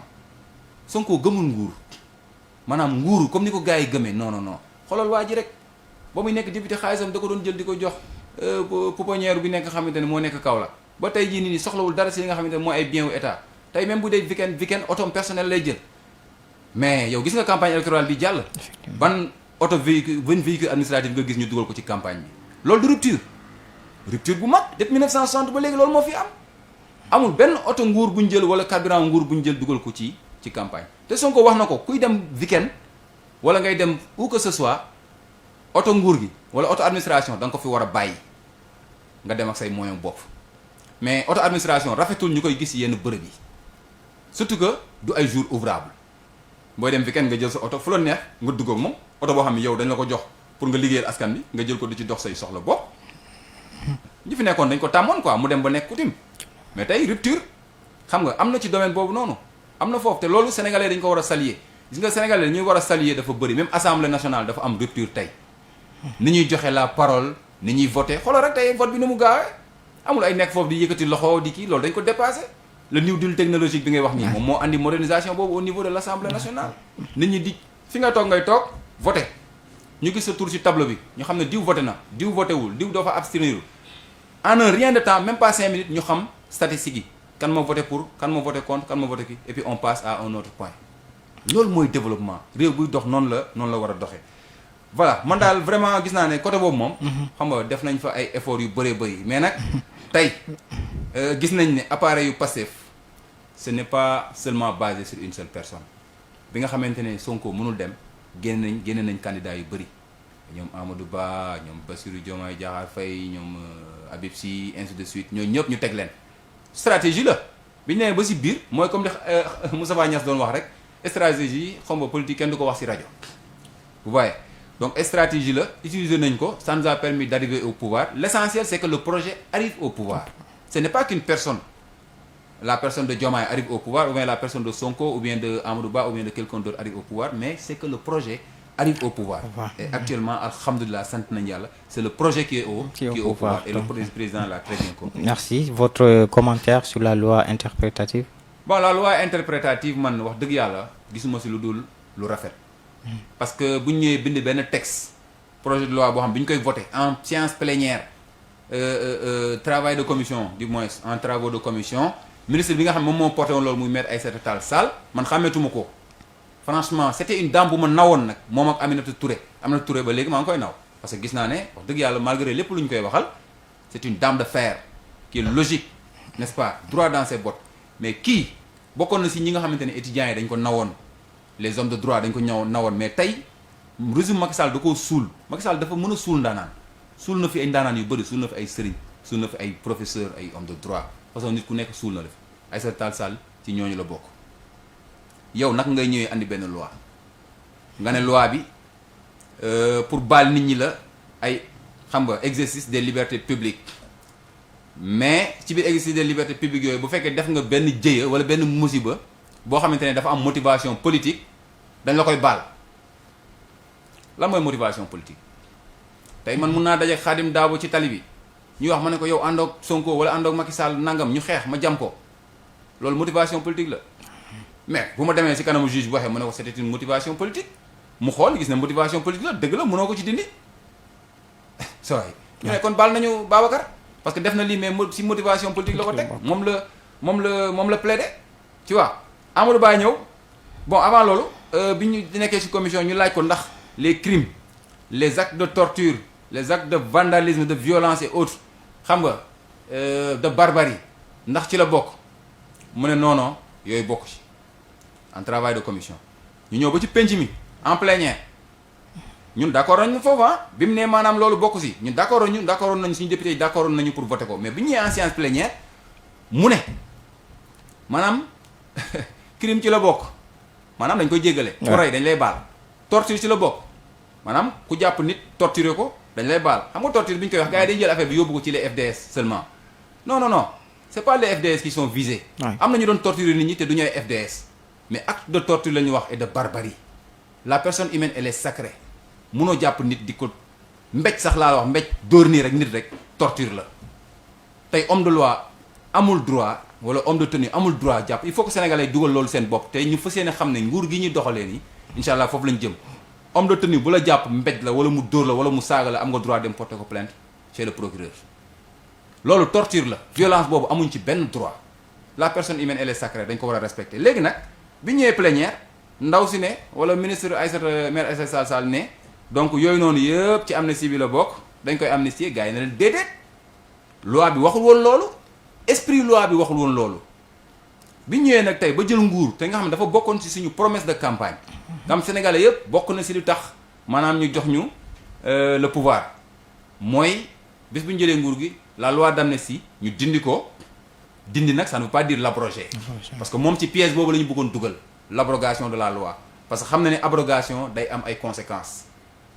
Sonko gëmul nguur maanaam nguuru comme ni ko gars yi gëmee non xoolal waa ji rek ba muy nekk député xaalisam da ko doon jël di ko jox pouponnière bi nekk xamante ne moo nekk Kaolack ba tey jii nii soxlawul dara ci li nga xamante ne mooy ay bien wu état tey même bu dee weekend otom personnel lay jël mais yow gis nga campagne électorale bi jàll ban véhicule administratif nga gis ñu dugal ko ci campagne bi loolu du rupture bu mag depuis 1960 ba léegi loolu moo fi am amul benn oto nguur bu ñu jël wala carburant nguur bu ñu jël dugal ko ci campagne te Sonko wax na ko kuy dem weekend wala ngay dem où que ce soit oto nguur gi wala oto administration da nga ko fi war a bàyyi nga dem ak say moyen bopp mais oto administration rafetul ñu koy gis yenn bërëb yi surtout que du ay jours ouvrables booy dem weekend nga jël sa oto fu la neex nga dugg ak moom oto boo xam ne yow dañ la ko jox pour nga liggéeyal askan bi nga jël ko di ci dox say soxla bopp ñi fi nekkoon dañ ko tàmmoon quoi mu dem ba nekk coutume mais tey rupture xam nga am na ci domaine boobu noonu am na foofu te loolu sénégalais dañ ko war a saluer gis nga sénégalais ñuy war a saluer dafa bëri même assemblée nationale dafa am rupture tey ni ñuy joxe la parole ni ñuy voter xoolal rek tey vote bi ni mu gaawee amul ay nekk foofu di yëkkati loxo di kii loolu dañ ko dépassé le new deal technologique bi ngay wax nii moom moo andi modernisation boobu au niveau de l'assemblée nationale nit ñi di fi nga toog ngay toog voter ñu gis sa tour ci tableau bi ñu xam ne diw voté na diw voté wul diw dafa abstenir en un rien de temps même pas 5 minutes ñu xam statistiques yi kan moo voté pour kan moo voté contre kan moo voté kii et puis on passe à un autre point loolu mooy développement réew buy dox noonu la war a doxee voilà man daal vraiment gis naa ne côté boobu moom xam nga def nañ fa ay efforts yu bëree bëri mais nag tey gis nañ ne appareil yu Pastef ce n'est pas seulement basé sur une seule personne bi nga xamante ne Sonko mënul dem génne nañ candidat yu bëri ñoom Amadou Ba ñoom Bassirou Diomaye Diakhar Faye ñoom Habib Sy ainsi de suite ñooñu ñëpp ñu teg leen stratégie la bi ñu nee ba si biir mooy comme li Moustapha Niasse doon wax rek stratégie xam nga politique kenn du ko wax si rajo vous voyez donc stratégie la utiliser nañ ko ça nous a permis d'arriver au pouvoir l'essentiel c'est que le projet arrive au pouvoir ce n'est pas qu'une personne la personne de Diomaye arrive au pouvoir ou bien la personne de Sonko ou bien de Amadou Ba ou bien de quelqu'un d'autre arrive au pouvoir mais c'est que le projet arrive au pouvoir et actuellement alhamdoulilah sant nañ yàlla c'est le projet qui est au pouvoir et le président l'a très bien compris. Merci. Votre commentaire sur la loi interprétative? Bon, la loi interprétative man wax dëgg yàlla gisuma si lu dul lu rafet parce que bu ñu ñëwee bind benn texte projet de loi boo xam bi ñu koy voté en séance plénière travail de commission du moins en travaux de commission ministre bi nga xam moom moo porté woon loolu muy maître Aïssata Tall Sall man xàmmeetuma ko franchement c'était une dame bu ma nawoon nag moom ak Aminata Touré ba léegi maa ngi koy naw parce que gis naa ne wax dëgg yàlla malgré lépp lu ñu koy waxal c'est une dame de fer qui est logique n'est-ce pas droit dans ses bottes mais kii bokkoon na si ñi nga xamante ne étudiants yi dañ ko nawoon les hommes de droit dañ ko nawoon mais tey régime Macky Sall da koo suul Macky Sall dafa mën a suul ndaanaan suul na fi ay ndaanaan yu bëri suul na fi ay sëriñ suul na fi ay professeur ay hommes de droit parce que nit ku nekk suul na la fi Aïssata Tall Sall ci ñooñu la bokk yow naka ngay ñëwee andi benn loi nga ne loi bi pour baal nit ñi la ay xam nga exercice des libertés publiques mais ci biir exercice de liberté publique yooyu bu fekkee def nga benn jëye wala benn musiba boo xamante ne dafa am motivation politique dañ la koy baal. lan mooy motivation politique tey man mun naa daje Khadim Dabo ci tali bi ñuy wax ma ne ko yow àndoog Sonko wala àndoog Macky Sall nangam ñu xeex ma jam ko loolu motivation politique la mais bu ma demee si kanamu juge bu waxee ma ne ko c'était une motivation politique mu xool gis ne motivation politique la dëgg la mënoo ko ci dindi sa waay ñu ne kon baal nañu Babacar parce que def na lii mais si motivation politique la ko teg moom la plaidé tu vois Amadou Ba ñëw bon avant loolu bi ñu nekkee ci commission ñu laaj ko ndax les crimes les actes de torture les actes de vandalisme de violence et autres xam nga de barbarie ndax ci la bokk mu ne non yooyu bokk ci en travail de commission ñu ñëw ba ci penc mi en plénière ñun d'accord nañu foofu bi mu ne maanaam loolu bokk si ñun d'accord nañu suñu député yi d'accord nañu pour voter ko mais bi ñu ñëwee en séance plénière mu ne maanaam crime ci la bokk maanaam dañ koy jéggale ku rey dañ lay baal torture ci la bokk maanaam ku jàpp nit torturer ko dañ lay baal xam nga torture bi ñu koy wax gars yi dañuy jël affaire bi yóbbu ko ci les FDS seulement non c'est pas les FDS qui sont visés am na ñu doon torturer nit ñi te du ñu ay FDS mais acte de torture la ñu wax et de barbarie la personne humaine elle est sacrée munoo jàpp nit di ko mbéj sax laa wax mbéj dóor nii rek nit rek torture la tey homme de loi amul droit wala homme de tenue amul droit jàpp il faut que sénégalais dugal loolu seen bopp tey ñu fas yéene xam ne nguur gi ñuy doxalee nii incha allah foofu lañ jëm homme de tenue bu la jàpp mbéj la wala mu dóor la wala mu saaga la am nga droit dem porter ko plainte chez le procureur loolu torture la violence boobu amuñ ci benn droit la personne humaine elle est sacrée dañ ko war a respecter léegi nag bi ñëwee plénière ndaw si ne wala ministre Aïssata maire Aïssata Tall Sall ne donc yooyu noonu yëpp ci amnistie bi la bokk dañ koy amnistier gars yi ne leen déedéet loi bi waxul woon loolu esprit loi bi waxul woon loolu bi ñëwee nag tey ba jël nguur te nga xam ne dafa bokkoon ci suñu promesse de campagne nga xam sénégalais yëpp bokk na ci lu tax maanaam ñu jox ñu le pouvoir mooy bis bu ñu jëlee nguur gi la loi d'amnistie ñu dindi ko dindi nag ça ne veut pas dire l'abroger parce que moom ci pièce boobu la ñu bëggoon dugal l'abrogation de la loi parce que xam na ne abrogation day am ay conséquences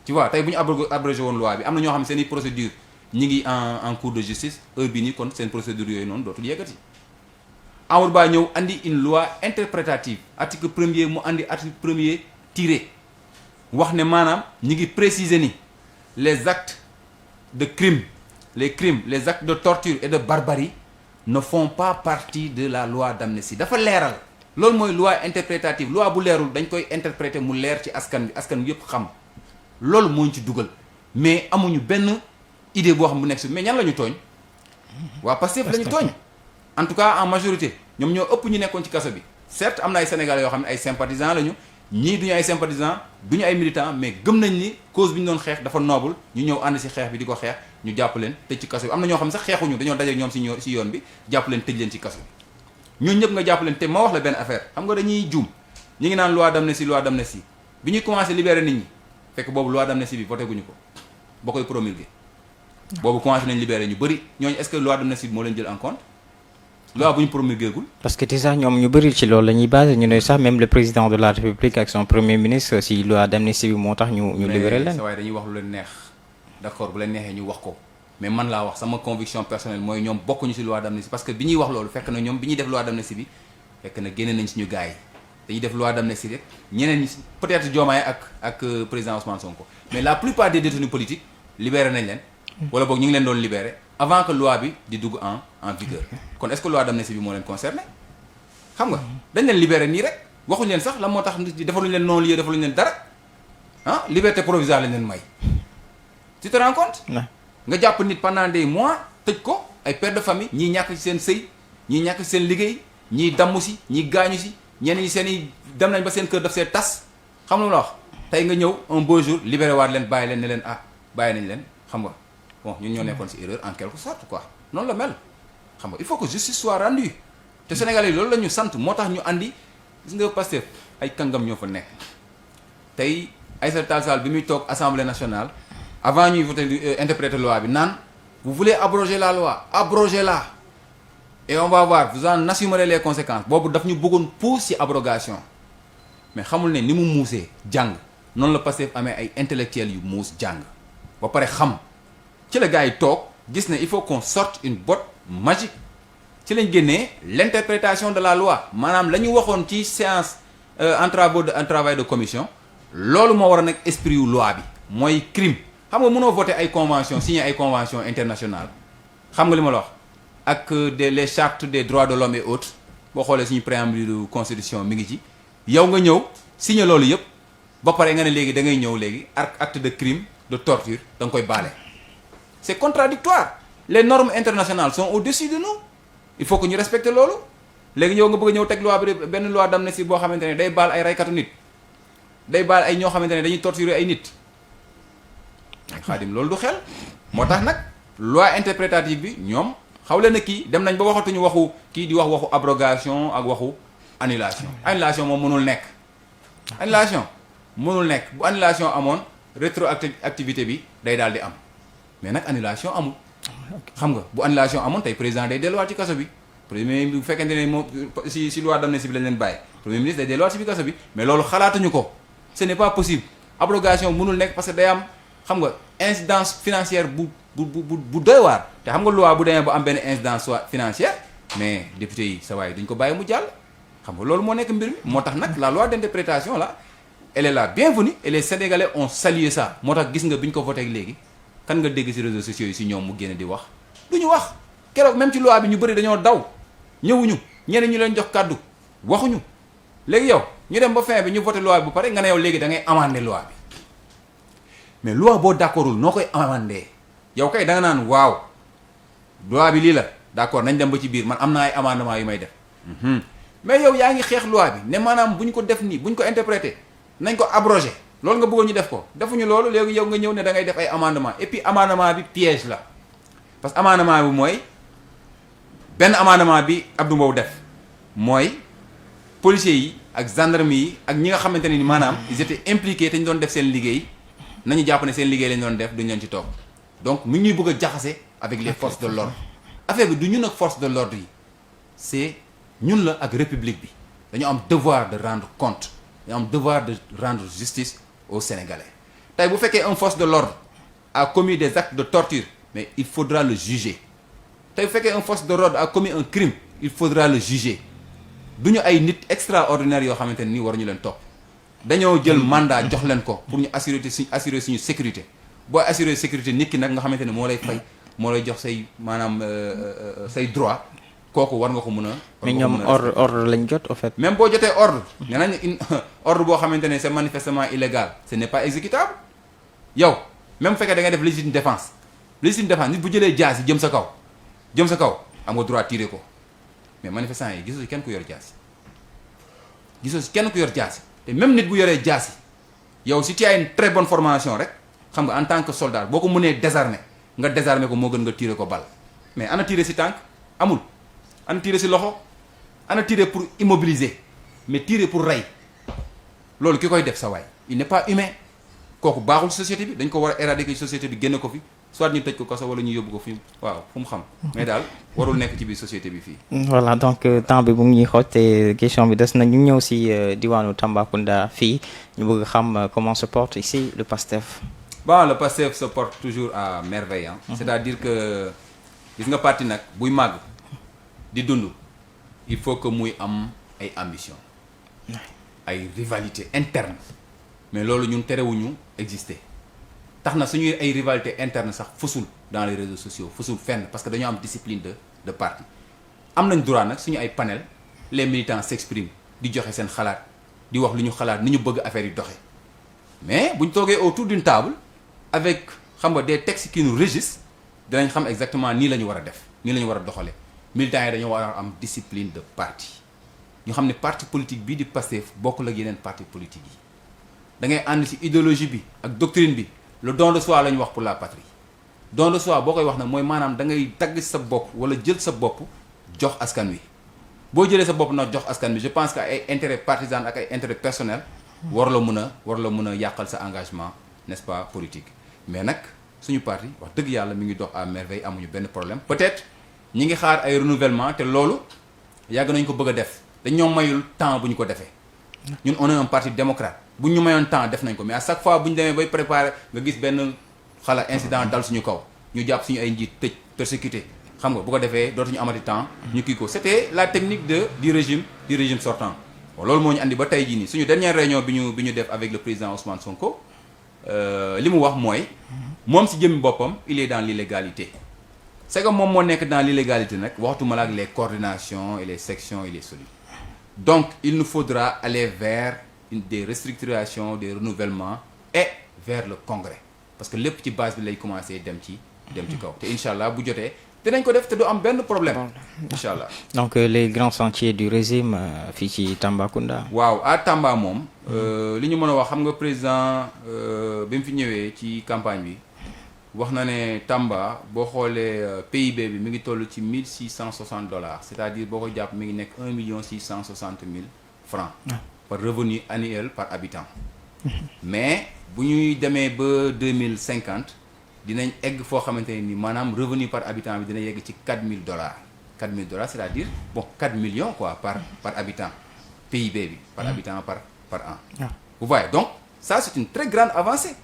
tu vois tey bu ñu abrogé woon loi bi am na ñoo xam ne seen i procédure ñi ngi en cours de justice heure bii nii kon seen procédure yooyu noonu dootul yeggati Amadou Ba ñëw andi une loi interprétative article premier mu andi article premier tiré wax ne maanaam ñi ngi préciser ni les actes de crime les actes de torture et de barbarie ne font pas partie de la loi d'amnistie dafa leeral loolu mooy loi interprétative loi bu leerul dañ koy interpréter mu leer ci askan bi yëpp xam loolu moo ñu ci dugal mais amuñu benn idée boo xam bu nekk si mais ñan la ñu tooñ waa Pastef la ñu tooñ en tout cas en majorité ñoom ñoo ëpp ñu nekkoon ci kaso bi certes am na ay sénégalais yoo xam ne ay sympathisants lañu ñii duñu ay sympathisants duñu ay militants mais gëm nañ ni cause bi ñu doon xeex dafa noble ñu ñëw ànd si xeex bi di ko xeex ñu jàpp leen tëj ci kaso bi am na ñoo xam ne sax xeexuñu dañoo daje ñoom si yoon bi jàpp leen tëj leen ci kaso bi ñooñu ñëpp nga jàpp leen te ma wax la benn affaire xam nga dañuy juum ñi ngi naan loi d'amnistie bi ñuy commencé libérer nit ñi fekk boobu loi d'amnistie bi voté guñu ko boo koy promulguer boobu commencé nañ libérer ñu bëri ñooñu est-ce que loi d'amnistie bi moo leen jël en compte loi bu ñu promulguer gul parce que déjà ñoom ñu bëri ci loolu la ñuy basé ñu ne sax même le président de la République ak son premier ministre si loi d'amnistie bi moo tax ñu libérer leen. waaye dañuy wax lu leen neex d'accord bu leen neexee ñu wax ko mais man laa wax sama conviction personnelle mooy ñoom bokkuñu ci loi d'amnistie parce que bi ñuy wax loolu fekk na ñoom bi ñuy def loi d'amnistie bi fekk na génne nañ suñu gars yi dañuy def loi d'amnistie rek ñeneen ñi peut-être Diomaye ak président Ousmane Sonko mais la plupart des détenus politiques libéré nañ leen wala boog ñu ngi leen doon libéré avant que loi bi di dugg en vigueur kon est-ce que loi d'amnistie bi moo leen concerné xam nga dañ leen libéré nii rek waxuñu leen sax la moo tax defaluñu leen non-lieu defaluñu leen dara liberté provisoire lañ leen may tu te rends compte nga jàpp nit pendant des mois tëj ko ay pères de famille ñii ñàkk ci seen sëy ñii ñàkk ci seen liggéey ñii damm si ñii gaañu si ñenn ñi seen i dem nañ ba seen kër daf see tas xam nga lu la wax tey nga ñëw un beau jour libéré waat leen bàyyi leen ne leen bàyyi nañ leen xam nga bon ñun ñoo nekkoon ci erreur en quelque sorte quoi noonu la mel xam nga il faut que justice soit rendue te Sénégalais yi loolu la ñu sant moo tax ñu andi gis nga Pastef ay kàngam ñoo fa nekk tey Aïssata Tall Sall bi muy toog Assemblée nationale avant ñuy voter interpréter loi bi naan vous voulez abroger la loi abrogez-la et on va voir vous en assumerez les conséquences boobu daf ñu bëggoon pousse ci abrogation mais xamul ne ni mu muusee jàng noonu la Pastef amee ay intellectuels yu muus jàng ba pare xam ci la gars yi toog gis ne il faut qu'on sorte une magique ci lañ génnee l'interprétation de la loi maanaam la ñu waxoon ci séance en travail de commission loolu moo war a nekk esprit yu loi bi mooy crime xam nga mënoo voter ay convention signer ay convention internationale xam nga li ma la wax ak les chartes des droits de l'homme et autres boo xoolee suñu préambule de constitution mi ngi ci yow nga ñëw signer loolu yëpp ba pare nga ne léegi da ngay ñëw léegi acte de crime de torture da nga koy baale c'est contradictoire les normes internationales sont au-dessus de nous il faut que ñu respecter loolu léegi yow nga bëgg a ñëw teg loi bi benn loi d'amnistie boo xamante ne day baal ay raykatu nit day baal ay ñoo xamante ne dañuy torturer ay nit Xaadim loolu du xel moo tax nag loi interprétative bi ñoom xaw leen a kii dem nañ ba waxatuñu waxu kii di wax waxu abrogation ak waxu annulation moom mënul nekk annulation mënul nekk bu annulation amoon rétroactivité bi day daal di am mais nag annulation amul xam nga bu annulation amoon tey président day delluwaat ci kaso bi premier bu fekkente ne moom si loi d'amnistie bi lañ leen bàyyi premier ministre day delluwaat ci bi kaso bi mais loolu xalaatuñu ko ce n'est pas possible abrogation mënul nekk parce que day am xam nga incidence financière bu doy waar te xam nga loi bu demee ba am benn incidence financière mais député yi sa waay duñ ko bàyyi mu jàll xam nga loolu moo nekk mbir mi moo tax nag la loi d'interprétation là elle est la bienvenue et les Sénégalais ont salué ça moo tax gis nga bi ñu ko voté léegi kan nga dégg ci réseaux sociaux yi ci ñoom mu génne di wax du ñu wax keroog même ci loi bi ñu bëri dañoo daw ñëwuñu ñeneen ñu leen jox kàddu waxuñu léegi yow ñu dem ba fin bi ñu voté loi bi bu pare nga ne yow léegi da ngay amender loi bi mais loi boo d'accordul noo koy amender yow kay da nga naan waaw loi bi lii la d'accord nañ dem ba ci biir man am na ay amendement yu may def mais yow yaa ngi xeex loi bi ne maanaam bu ñu ko def nii bu ñu ko interpréter nañ ko abroger loolu nga bëggoon ñu def ko defuñu loolu léegi yow nga ñëw ne da ngay def ay amendement et puis amendement bi piège la parce que amendement bi mooy benn amendement bi Abdou Mbow def mooy policiers yi ak gendarmes yi ak ñi nga xamante ne ni maanaam ils étaient impliqués te ñu doon def seen liggéey nañu jàpp ne seen liggéey lañ doon def duñ leen ci toog donc mi ñuy bëgg a jaxase avec les forces de l'ordre affaire bi du ñun ak force de l'ordre yi c'est ñun la ak république bi dañu am devoir de rendre compte dañu am devoir de rendre justice aux Sénégalais tey bu fekkee un force de l'ordre a commis des actes de torture mais il faudra le juger tey bu fekkee un force de l'ordre a commis un crime il faudra le juger du ñu ay nit extraordinaire yoo xamante ne nii waruñu leen topp dañoo jël mandat jox leen ko pour ñu assurer suñu sécurité booy assurer sécurité nit ki nag nga xamante ne moo lay fay moo lay jox say maanaam say droit kooku war nga ko mën a. mais ñoom ordre lañ jot en fait. même boo jotee ordre nee nañ ordre boo xamante ne c'est manifestement illégal ce n'est pas exécutable yow même bu fekkee da ngay def légitime défense nit bu jëlee jaas yi jëm sa kaw am nga droit tirer ko mais manifestant yi gisoo si kenn ku yor jaas te même nit bu yoree jaas yi yow si tu as une très bonne formation rek xam nga en tant que soldat boo ko mënee désarmer nga désarmer ko moo gën nga tirer ko bal mais ana tirer si tànk amul. ana tirer ci loxo ana tirer pour immobiliser mais tirer pour rey loolu ki koy def sa waay il n'est pas humain kooku baaxul société bi dañ ko war a éradiquer société bi génne ko fi soit ñu tëj ko kaso wala ñu yóbbu ko fi waaw fu mu xam mais daal warul nekk ci biir société bi fii. voilà donc temps bi bu ngi ñuy xooj te question bi des na ñu ñëw ci diwaanu Tambacounda fii ñu bëgg xam comment se porte ici le PASTEF. bon le PASTEF se porte toujours à merveille hein. C'est-à-dire que gis nga parti nag buy màgg. di dund il faut que muy am ay ambition ay rivalité interne mais loolu ñun terewuñu exister tax na suñuy ay rivalité interne sax fësul dans les réseaux sociaux fësul fenn parce que dañoo am discipline de parti am nañ droit nag suñu ay panel les militants s'expriment di joxe seen xalaat di wax lu ñu xalaat ni ñu bëgg affaire yi doxe mais buñ toogee autour d'une table avec xam nga des textes qui nous régissent dinañ xam exactement nii la ñu war a def nii la ñu war a doxalee militants yi dañoo war a am discipline de parti ñu xam ne parti politique bii di Pastef bokkul ak yeneen parti politique yi da ngay ànd ci idéologie bi ak doctrine bi le don de soi la ñu wax pour la patrie don de soi boo koy wax nag mooy maanaam da ngay dagg sa bopp wala jël sa bopp jox askan wi boo jëlee sa bopp nag jox askan wi je pense que ay intérêt partisan ak ay intérêt personnel war la mën a yàqal sa engagement n'est-ce pas politique mais nag suñu parti wax dëgg yàlla mi ngi dox à merveille amuñu benn problème peut-être ñi ngi xaar ay renouvellement te loolu yàgg nañ ko bëgg a def dañoo mayul temps bu ñu ko defee ñun on est un parti démocrate bu ñu mayoon temps def nañ ko mais à chaque fois bu ñu demee bay préparer nga gis benn incident dal suñu kaw ñu jàpp suñu ay njiit tëj persécuté xam nga bu ko defee dootuñu amati temps ñu kii ko c'était la technique du régime sortant bon loolu moo ñu andi ba tey jii nii suñu dernière réunion bi ñu def avec le président Ousmane Sonko li mu wax mooy moom si jëmmi boppam il est dans l'illégalité c'est que moom moo nekk dans l'illégalité nag waxtuma la ak les coordinations et les sections et les cellules donc il nous faudra aller vers des restructurations des renouvellements et vers le congrès parce que lépp ci base bi lay commencer dem ci kaw te incha allah bu jotee dinañ ko def te du am benn problème incha allah. donc les grands sentiers du régime fii ci Tambacounda. waaw à Tamba moom li ñu mën a wax xam nga président bi mu fi ñëwee ci campagne bi wax na ne Tamba boo xoolee PIB bi mi ngi toll ci $1,660 c'est-à-dire boo ko jàpp mi ngi nekk 1,660,000 francs par revenu annuel par habitant mais bu ñuy demee ba 2050 dinañ egg foo xamante ne ni maanaam revenu par habitant bi dina yegg ci $4,000 $4,000 c'est-à-dire bon 4 millions quoi par habitant PIB bi par habitant par an vous voyez donc ça c'est une très grande avancée.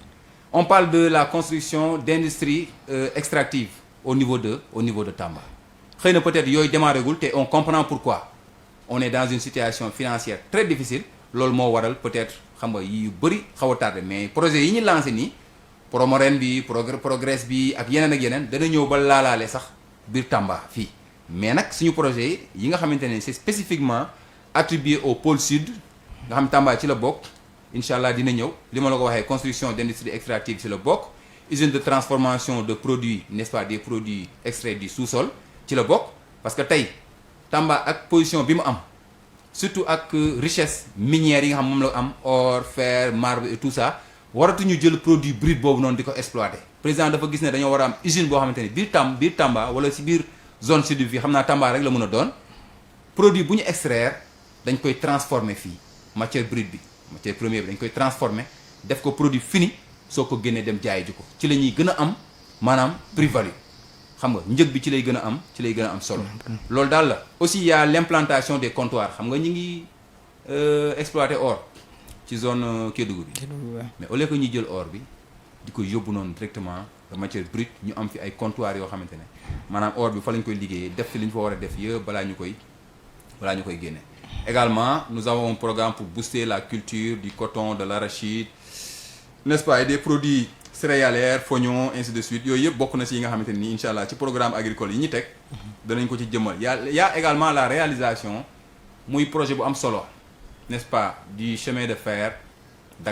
On parle de la construction d'industries extractives au niveau de Tamba xëy na peut-être yooyu démarré gul te on comprend pourquoi on est dans une situation financière très difficile loolu moo waral peut-être xam nga yu bëri xaw a tardé mais projet yi ñu lancé nii Promoren bi Progress bi ak yeneen dana ñëw ba laalaale sax biir Tamba fii mais nag suñu projet yi nga xamante ne c'est spécifiquement attribué au pôle sud nga xam Tamba ci la bokk incha allah dina ñëw li ma la ko waxee construction d'industrie extractive ci la bokk usine de transformation de produits n'est-ce pas des produits extraits du sous-sol ci la bokk parce que tey Tamba ak position bi mu am surtout ak richesse minière yi nga xam moom la am or fer marbre et tout ça waratuñu jël produit brut boobu noonu di ko exploiter président dafa gis ne dañoo war a am usine boo xamante ne biir Tamba wala si biir zone sud bi xam naa Tamba rek la mën a doon produit bu ñu extraire dañ koy transformer fii matière brute bi matière première bi dañ koy transformer def ko produit fini soo ko génnee dem jaayi ji ko ci la ñuy gën a am maanaam plus-value xam nga njëg bi ci lay gën a am solo loolu daal la aussi il y a l'implantation des comptoirs xam nga ñi ngi exploiter or ci zone Kédougou bi mais au lieu que ñuy jël or bi di ko yóbbu noonu directement matière brute ñu am fi ay comptoirs yoo xamante ne maanaam or bi fa lañ koy liggéeyee def fi li ñu fa war a def yëpp balaa ñu koy génne. Également nous avons un programme pour booster la culture du coton de l'arachide n'est-ce pas et des produits céréaliers foignons ainsi de suite yooyu yëpp bokk na si yi nga xamante ni incha allah ci programme agricole yi ñu teg danañ ko ci jëmmal y a également la réalisation muy projet bu am solo n'est-ce pas du chemin de fer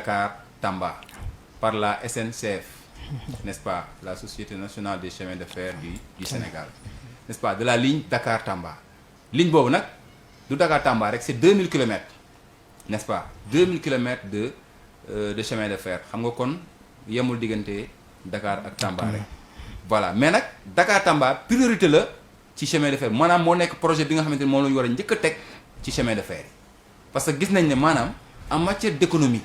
Dakar-Tamba par la SNCF n'est-ce pas la Société nationale des chemins de fer du Sénégal n'est-ce pas de la ligne Dakar-Tamba ligne boobu nag du Dakar-Tamba rek c'est 2000 kilomètres n'est-ce pas 2000 kilomètres de chemin de fer xam nga kon yemul diggante Dakar ak Tamba rek voilà mais nag Dakar-Tamba priorité la ci chemin de fer maanaam moo nekk projet bi nga xamante ni moom la ñu war a njëkk a teg ci chemin de fer yi parce que gis nañ ne maanaam en matière d'économie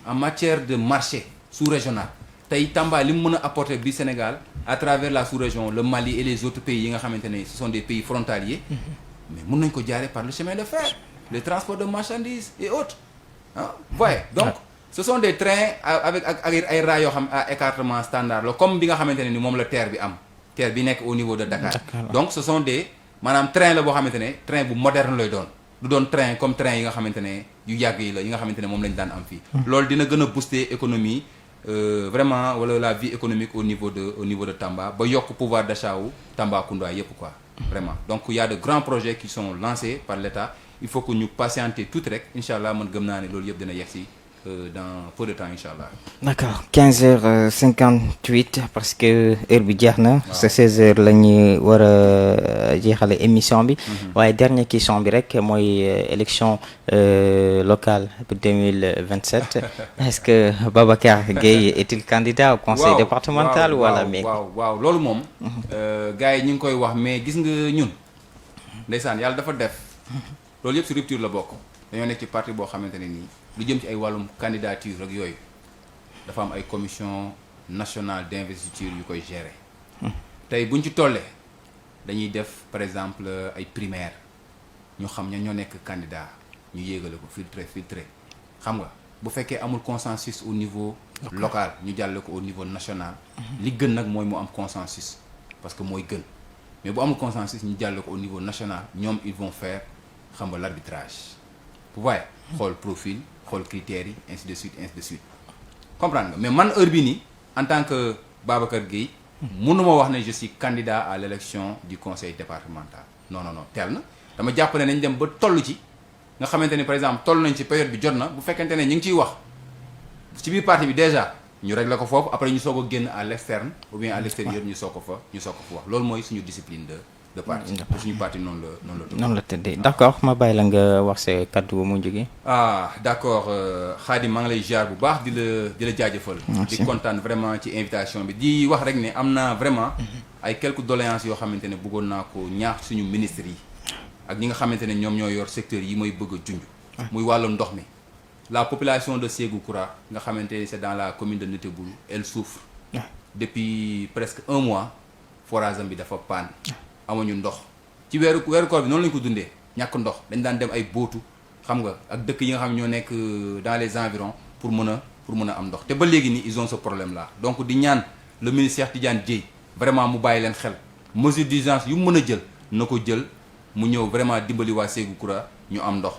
en matière de marché sous-régional tey Tamba li mu mën a apporter bi Sénégal à travers la sous-région le Mali et les autres pays yi nga xamante ne ce sont des pays frontaliers mais mën nañ ko jaaree par le chemin de fer le transport de marchandises et autres ah voyez donc ce sont des trains avec ay rails yoo xam à écartement standard la comme bi nga xamante ne ni moom la TER bi am TER bi nekk au niveau de Dakar donc ce sont des maanaam train la boo xamante ne train bu moderne lay doon du doon train comme train yi nga xamante ne yu yàgg yi la yi nga xamante ne moom lañ daan am fii loolu dina gën a booster économie vraiment wala la vie économique au niveau de Tamba ba yokk pouvoir d'achat wu Tambacounda yépp quoi vraiment donc il y a de grands projets qui sont lancés par l'État il faut que ñu patienter tuuti rek incha allah man gëm naa ne loolu yëpp dina yegsi dans peu de temps incha allah. d'accord 15h58 parce que heure bi jeex na. c'est 16h la ñu war a jeexale émission bi. waaye dernière question bi rek mooy élection locale pour 2027 est-ce que Babacar Gueye est-il candidat au conseil départemental wala mais. waaw loolu moom. gars yi ñu ngi koy wax mais gis nga ñun ndeysaan yàlla dafa def loolu yëpp ci rupture la bokk dañoo nekk ci parti boo xamante ne nii. lu jëm ci ay wàllum candidature ak yooyu dafa am ay commission nationale d'investiture yu koy gérer tey buñ ci tollee dañuy def par exemple ay primaires ñu xam ña ñoo nekk candidat ñu yéegale ko filtré xam nga bu fekkee amul consensus au niveau local ñu jàlle ko au niveau national li gën nag mooy mu am consensus parce que mooy gën mais bu amul consensus ñu jàll ko au niveau national ñoom ils vont faire xam nga l'arbitrage vous voyez xool profil xool critères yi ainsi de suite comprendre nga mais man heure bi nii en tant que Babacar Gueye mënuma wax ne je suis candidat à l'élection du conseil départemental non teel na dama jàpp ne nañ dem ba toll ci nga xamante ne par exemple toll nañ ci période bi jot na bu fekkente ne ñu ngi ciy wax ci biir parti bi déjà ñu régler ko foofu après ñu soog a génn à l'externe ou bien à l'extérieur ñu soog ko fa wax loolu mooy suñu discipline de parti te suñu parti noonu la tëddee d'accord ma bàyyi la nga wax sa kaddu mu jógee d'accord Khadim maa ngi lay ziar bu baax di la jaajëfal di kontaan vraiment ci invitation bi di wax rek ne am naa vraiment ay quelques doléances yoo xamante ne bëggoon naa ko ñaax suñu ministres yi ak ñi nga xamante ne ñoom ñoo yor secteur yi mooy bëgg a junj muy wàllu ndox mi la population de Ségou Kura nga xamante ne c'est dans la commune de Neteboul elle souffre depuis presque 1 mois forage am bi dafa panne amuñu ndox ci weeru koor bi noonu lañu ko dundee ñàkk ndox dañ daan dem ay bootu xam nga ak dëkk yi nga xam ñoo nekk dans les environs pour mën a am ndox te ba léegi nii ils ont ce problème là donc di ñaan le ministre Tidiane Dièye vraiment mu bàyyi leen xel mesure d'urgence yu mën a jël na ko jël mu ñëw vraiment dimbali waa Ségou Kura ñu am ndox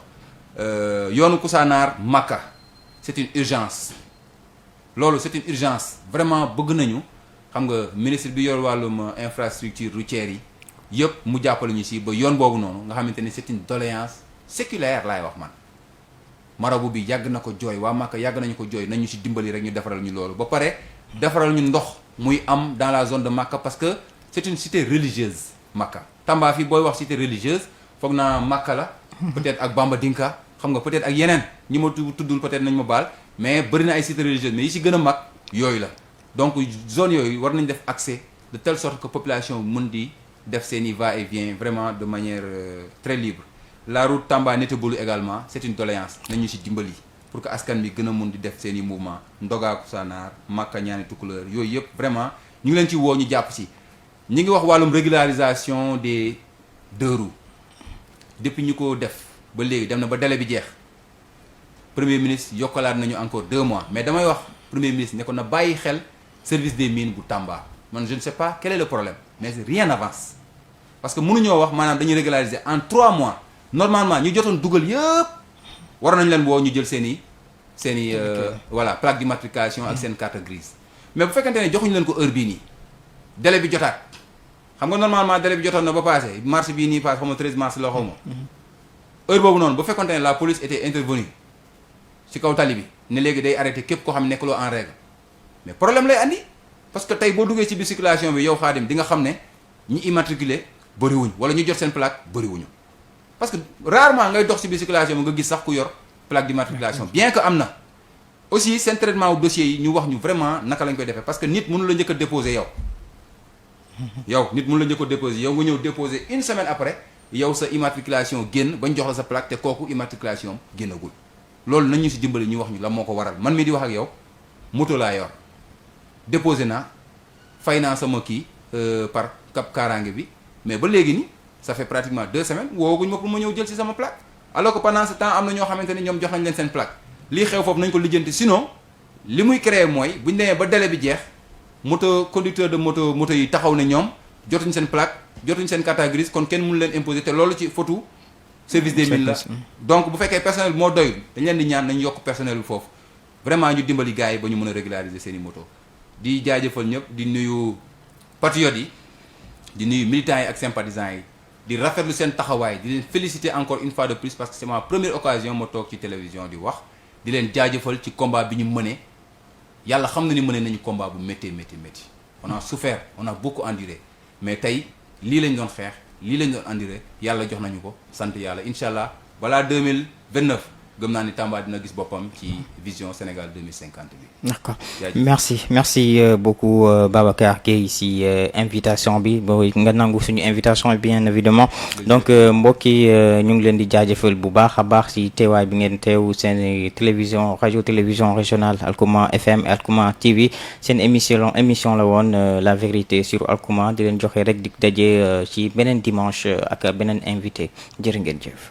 yoonu Koussanar Makka c'est une urgence loolu c'est une urgence vraiment bëgg nañu xam nga ministre bi yor wàllum infrastructure routière yi yëpp mu jàppale ñu si ba yoon boobu noonu nga xamante ni c'est une doléance séculaire laay wax man marabu bi yàgg na ko jooy waa Makka yàgg nañu ko jooy nañu si dimbali rek ñu defaral ñu loolu ba pare defaral ñu ndox muy am dans la zone de Makka parce que c'est une cité religieuse Makka Tamba fii booy wax cité religieuse foog naa Makka la peut-être ak Bamba Dinka xam nga peut-être ak yeneen ñi ma tuddul peut-être nañ ma baal mais bëri na ay cités religieuses mais yi ci gën a mag yooyu la donc zone yooyu war nañ def accès de telle sorte que population mën di def seeni va-et-vient vraiment de manière très libre la route Tamba Neteboul également c'est une doléance nañu ci dimbali pour que askan bi gën a mun di def seeni mouvement Ndoga Koussanar Makka Ñaani Tukulër yooyu yëpp vraiment ñu ngi leen ci woo ñu jàpp ci ñi ngi wax wàllum régularisation des 2 roues depuis ñu ko def ba léegi dem na ba délai bi jeex premier ministre yokkalaat nañu encore 2 mois mais damay wax premier ministre ne ko na bàyyi xel service des mines bu Tamba man je ne sais pas quel est le problème mais rien n'avance parce que mënuñoo wax maanaam dañuy régulariser en 3 mois normalement ñu jotoon dugal yëpp war nañ leen woo ñu jël seeni voilà plaque d'immatriculation ak seen carte grise mais bu fekkente ne joxuñu leen ko heure bii nii délai bi jotaat xam nga normalement délai bi jotoon na ba passé mars bii nii passé xaw ma 13 mars la xaw ma heure boobu noonu bu fekkonte ne la police était intervenue ci kaw tali bi ne léegi day arrêté képp koo xam nekkuloo en règle mais problème lay andi parce que tey boo duggee ci biir circulation bi yow Khadim di nga xam ne ñi immatriculé bëriwuñ wala ñu jot seen plaque bëriwuñu parce que rarement ngay dox ci biir circulation bi nga gis sax ku yor plaque d'immatriculation bien que am na aussi seen traitement wu dossiers yi ñu wax ñu vraiment naka lañ koy defee parce que nit mënu la njëkk a déposer yow nit mënu la njëkk a déposer yow nga ñëw déposer 1 semaine après yow sa immatriculation génn bañ jox la sa plaque te kooku immatriculation génnagul loolu nañ ñu ci dimbali ñu wax ñu la moo ko waral man mii di wax ak yow moto laa yor déposé naa fay naa sama kii par cap kaaraange bi mais ba léegi ni ça fait pratiquement 2 semaines wooguñ ma pour ma ñëw jël ci sama plaque alors que pendant ce temps am na ñoo xamante ne ñoom jox nañ leen seen plaque lii xew foofu nañ ko lijjanti sinon li muy créer mooy buñ demee ba délai bi jeex conducteur de moto yi taxaw ne ñoom jotuñ seen plaque jotuñ seen carte grise kon kenn mënu leen imposer te loolu ci photo service des mines la donc bu fekkee personnel bi moo doyul dañ leen di ñaan nañ yokk personnel bi foofu vraiment ñu dimbali gars yi ba ñu mën a régulariser seen i moto di jaajëfal ñëpp di nuyu patriotes yi di nuyu militants yi ak sympathisants yi di rafetlu seen taxawaay di leen féliciter encore une fois de plus parce que c'est ma première occasion ma toog ci télévision di wax di leen jaajëfal ci combat bi ñu mëne yàlla xam na ni mëne nañu combat bu métti on a souffert on a beaucoup enduré mais tey lii lañ doon xeex lii lañ doon enduré yàlla jox nañu ko sant yàlla incha allah balaa 2029 gëm naa ni Tamba dina gis boppam ci vision Sénégal 2050 bi. D'accord merci beaucoup Babacar Gueye si invitation bi ba nga nangu suñu invitation bien évidemment donc mbokk yi ñu ngi leen di jaajëfal bu baax a baax si teewaay bi ngeen teew seen télévision régionale Alkouma FM Alkouma TV seen émission la woon la vérité sur Alkouma di leen joxe rek di daje ci beneen dimanche ak beneen invité jërë ngeen jëf.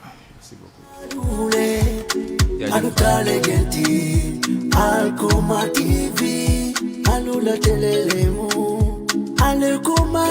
Alukale genti Alkouma TV alula telelemu Alkouma